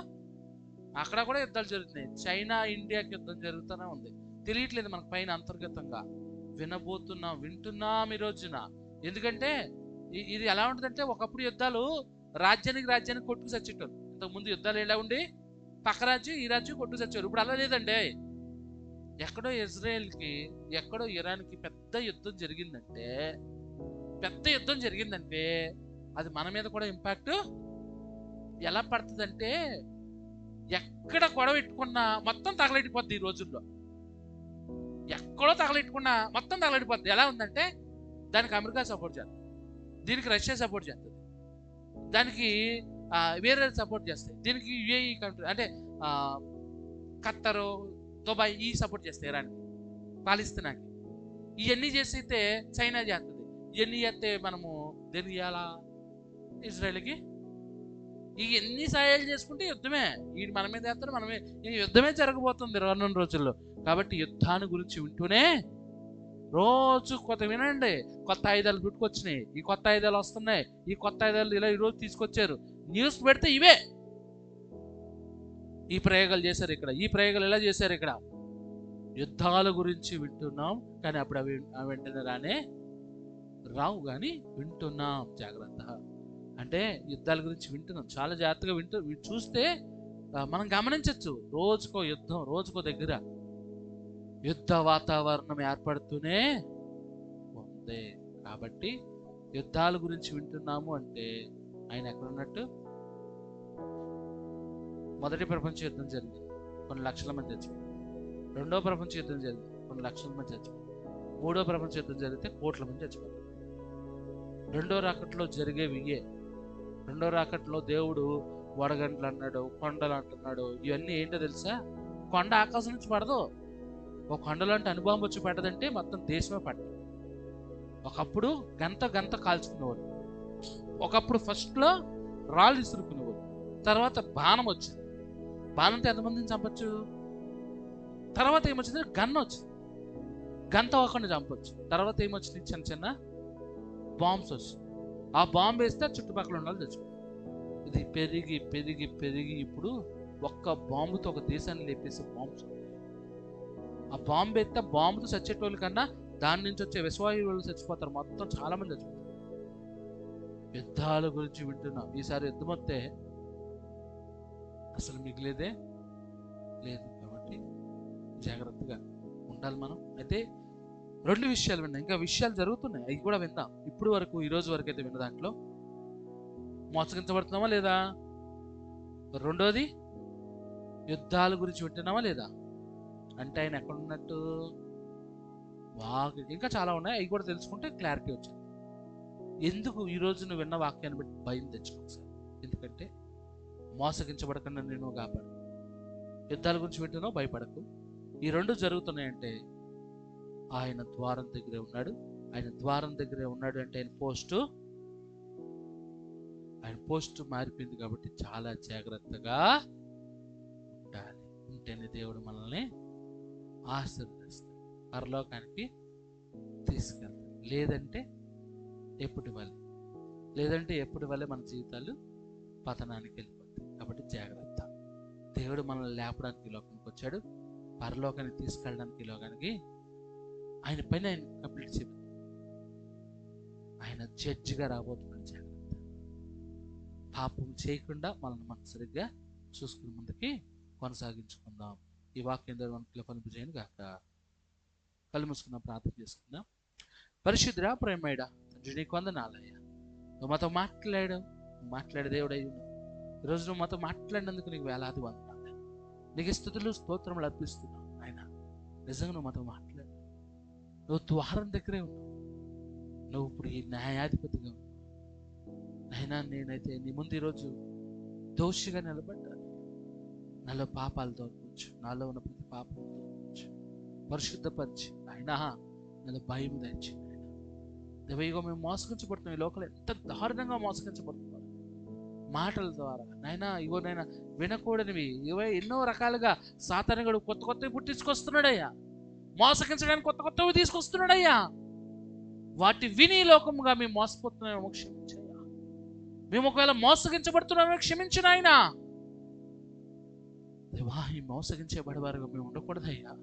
అక్కడ కూడా యుద్ధాలు జరుగుతున్నాయి. చైనా ఇండియాకి యుద్ధం జరుగుతూనే ఉంది. తెలియట్లేదు మనకు పైన అంతర్గతంగా. వింటున్నాం ఈ రోజున. ఎందుకంటే ఇది ఎలా ఉంటుందంటే, ఒకప్పుడు యుద్ధాలు రాజ్యానికి కొట్టుకు చచ్చేటోళ్ళు. ఇంతకుముందు యుద్ధాలు ఎలా ఉండి పక్క రాజ్యం ఈ రాజ్యం కొట్టుకు చచ్చారు. ఇప్పుడు అలా లేదండి. ఎక్కడో ఇజ్రాయెల్కి ఎక్కడో ఇరాన్కి పెద్ద యుద్ధం జరిగిందంటే అది మన మీద కూడా ఇంపాక్ట్ ఎలా పడుతుందంటే, ఎక్కడ గొడవ పెట్టుకున్నా మొత్తం తగలెట్టిపోద్ది. ఈ రోజుల్లో ఎక్కడో తగలెట్టుకున్నా మొత్తం తగలెట్టిపోద్ది. ఎలా ఉందంటే, దానికి అమెరికా సపోర్ట్ చేస్తుంది, దీనికి రష్యా సపోర్ట్ చేస్తుంది, దానికి వేరే సపోర్ట్ చేస్తాయి, దీనికి యుఏఈ కంట్రీ అంటే ఖత్తరు, దుబాయ్ ఈ సపోర్ట్ చేస్తాయి ఇరాన్కి, పాలిస్తీనాకి. ఇవన్నీ చేస్తే చైనా చేస్తుంది. ఇవన్నీ చేస్తే మనము దేనికి చేయాలా? ఇజ్రాయెల్కి. ఇవన్నీ సహాయాలు చేసుకుంటే యుద్ధమే. వీడు మన మీద వేస్తారు, మనమే. ఈ యుద్ధమే జరగబోతుంది రానున్న రోజుల్లో. కాబట్టి యుద్ధాన్ని గురించి వింటూనే రోజు కొత్త వినండి. కొత్త ఆయుధాలు పుట్టుకొచ్చినాయి, ఈ కొత్త ఆయుధాలు వస్తున్నాయి, ఈ కొత్త ఆయుధాలు ఇలా ఈరోజు తీసుకొచ్చారు. న్యూస్ పెడితే ఇవే. ఈ ప్రయోగాలు చేశారు ఇక్కడ, ఈ ప్రయోగాలు ఎలా చేశారు ఇక్కడ. యుద్ధాల గురించి వింటున్నాం కానీ అప్పుడు అవి వెంటనే రావు, కానీ వింటున్నాం. జాగ్రత్త. అంటే యుద్ధాల గురించి వింటున్నాం, చాలా జాగ్రత్తగా చూస్తే మనం గమనించవచ్చు. రోజుకో యుద్ధం, రోజుకో దగ్గర యుద్ధ వాతావరణం ఏర్పడుతూనే ఉంది. కాబట్టి యుద్ధాల గురించి వింటున్నాము అంటే ఆయన ఎక్కడున్నట్టు? మొదటి ప్రపంచ యుద్ధం జరిగింది, కొన్ని లక్షల మంది చచ్చిపోయారు. రెండో ప్రపంచ యుద్ధం జరిగింది, కొన్ని లక్షల మంది చచ్చిపోయారు. మూడో ప్రపంచ యుద్ధం జరిగితే కోట్ల మంది చచ్చిపోయారు. రెండో రాకట్లో జరిగేవి ఇయే. రెండో రాకట్లో దేవుడు వడగండ్లు అన్నాడు, కొండలు అంటున్నాడు. ఇవన్నీ ఏంటో తెలుసా? కొండ ఆకాశం నుంచి పడదు. ఒక కొండలాంటి అనుభవం వచ్చి పడ్డదంటే మొత్తం దేశమే పడ్డది. ఒకప్పుడు గంత కాల్చుకునేవారు, ఒకప్పుడు ఫస్ట్లో రాళ్ళు ఇసురుకునేవారు, తర్వాత బాణం వచ్చింది. బాణంతో ఎంతమందిని చంపచ్చు? తర్వాత ఏమొచ్చింది? గన్ వచ్చింది, గంత ఒకరిని చంపొచ్చు. తర్వాత ఏమొచ్చింది? చిన్న చిన్న బాంబ్స్ వచ్చింది. ఆ బాంబు వేస్తే చుట్టుపక్కల ఉండాలి తెచ్చు. ఇది పెరిగి ఇప్పుడు ఒక్క బాంబుతో ఒక దేశాన్ని లేపేసే బాంబ్స్. ఆ బాంబు వేస్తే బాంబుతో చచ్చేటోళ్ళ కన్నా దాని నుంచి వచ్చే విశ్వాయువులు చచ్చిపోతారు. మొత్తం చాలా మంది చచ్చిపోతారు. యుద్ధాల గురించి వింటున్నాం. ఈసారి యుద్ధం వస్తే అసలు మిగిలేదే లేదు. కాబట్టి జాగ్రత్తగా ఉండాలి మనం. అయితే 2 విషయాలు విన్నాం, ఇంకా విషయాలు జరుగుతున్నాయి, అవి కూడా విందాం. ఇప్పుడు వరకు, ఈ రోజు వరకు అయితే విన్న దాంట్లో మోసగించబడుతున్నామా లేదా? రెండోది, యుద్ధాల గురించి వింటున్నామా లేదా? అంటే ఆయన ఎక్కడున్నట్టు? ఇంకా చాలా ఉన్నాయి, అవి కూడా తెలుసుకుంటే క్లారిటీ వచ్చింది. ఎందుకు ఈరోజు నువ్వు విన్న వాక్యాన్ని బట్టి భయం తెచ్చుకో సార్. ఎందుకంటే మోసగించబడకుండా నేను కాపాడు. యుద్ధాల గురించి వింటున్నావు, భయపడకు. ఈ 2 జరుగుతున్నాయంటే ఆయన ద్వారం దగ్గరే ఉన్నాడు. ఆయన ద్వారం దగ్గరే ఉన్నాడు అంటే ఆయన ఆయన పోస్ట్ మారిపోయింది కాబట్టి చాలా జాగ్రత్తగా ఉండాలి. ఉంటేనే దేవుడు మనల్ని ఆశీర్వదిస్తాడు, పరలోకానికి తీసుకెళ్తాడు. లేదంటే ఎప్పటి వల్లే మన జీవితాలు పతనానికి వెళ్ళిపోతాయి. కాబట్టి జాగ్రత్త. దేవుడు మనల్ని లేపడానికి ఈ లోకానికి వచ్చాడు, పరలోకానికి తీసుకెళ్ళడానికి ఈ లోకానికి ఆయన పైన ఆయన కంప్లీట్ చెప్పింది. ఆయన జడ్జిగా రాబోతున్నాడు. జాగ్రత్త. పాపం చేయకుండా మనం సరిగ్గా చూసుకుని ముందుకి కొనసాగించుకుందాం. ఈ వాక్యం ద్వారా మనకి పనులు చేయను గాక. కళ్ళు మూసుకుందాం, ప్రార్థన చేసుకుందాం. పరిశుద్ధుడా, ప్రేమేడా తండ్రి, నీకు వందనాలయ్యా. నువ్వు మాతో మాట్లాడే దేవుడు అయ్యి ఈరోజు నువ్వు మాతో మాట్లాడినందుకు నీకు వేలాది వందనాలు. నీకు స్తుతులు స్తోత్రములు అర్పిస్తున్నావు. ఆయన నిజంగా నువ్వు మాతో మాట్లాడు. నువ్వు ద్వారం దగ్గరే ఉన్నావు. నువ్వు ఇప్పుడు ఈ న్యాయాధిపతిగా ఉన్నావు. అయినా నేనైతే నీ ముందు ఈరోజు దోషిగా నిలబడ్డాను. నాలో పాపాలు తోలుకోవచ్చు, నాలో ఉన్న ప్రతి పాపం తోలుకోవచ్చు, పరిశుద్ధపరిచి ఆయన నాలో భయం తెచ్చి దేవయ్యగా మేము మోసగించబడుతున్నాం. ఈ లోకల్ ఎంత దారుణంగా మోసగించబడుతున్నారు మాటల ద్వారా. నైనా వినకూడనివి ఎన్నో రకాలుగా సాతానుడు కొత్తవి పుట్టించుకొస్తున్నాడయ్యా. మోసగించడానికి కొత్తవి తీసుకొస్తున్నాడయ్యా. వాటి విని లోకముగా మేము మోసపోతున్నామేమో క్షమించయ్యా. మేము ఒకవేళ మోసగించబడుతున్నామో క్షమించిన ఆయన దేవా, ఈ మోసగించబడేవారుగా మేము ఉండకూడదయ్యా.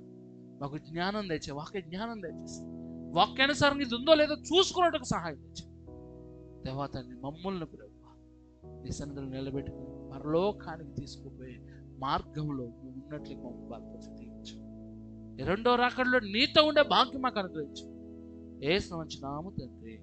మాకు జ్ఞానం తెచ్చే, వాక్య జ్ఞానం తెచ్చేసి వాక్యానుసారం ఇది ఉందో లేదో చూసుకున్నట్టుకు సహాయం తెచ్చు దేవా. తండ్రి మమ్మల్ని నీ సన్నిధిలో నిలబెట్టుకుని పరలోకానికి తీసుకుపోయే మార్గంలో నువ్వు ఉన్నట్లు మమ్మల్ని బలపరచు. రెండో రాకడలో నీతో ఉండే భాగ్యం మాకు అనుగ్రహించు. యేసు నామమున తండ్రి.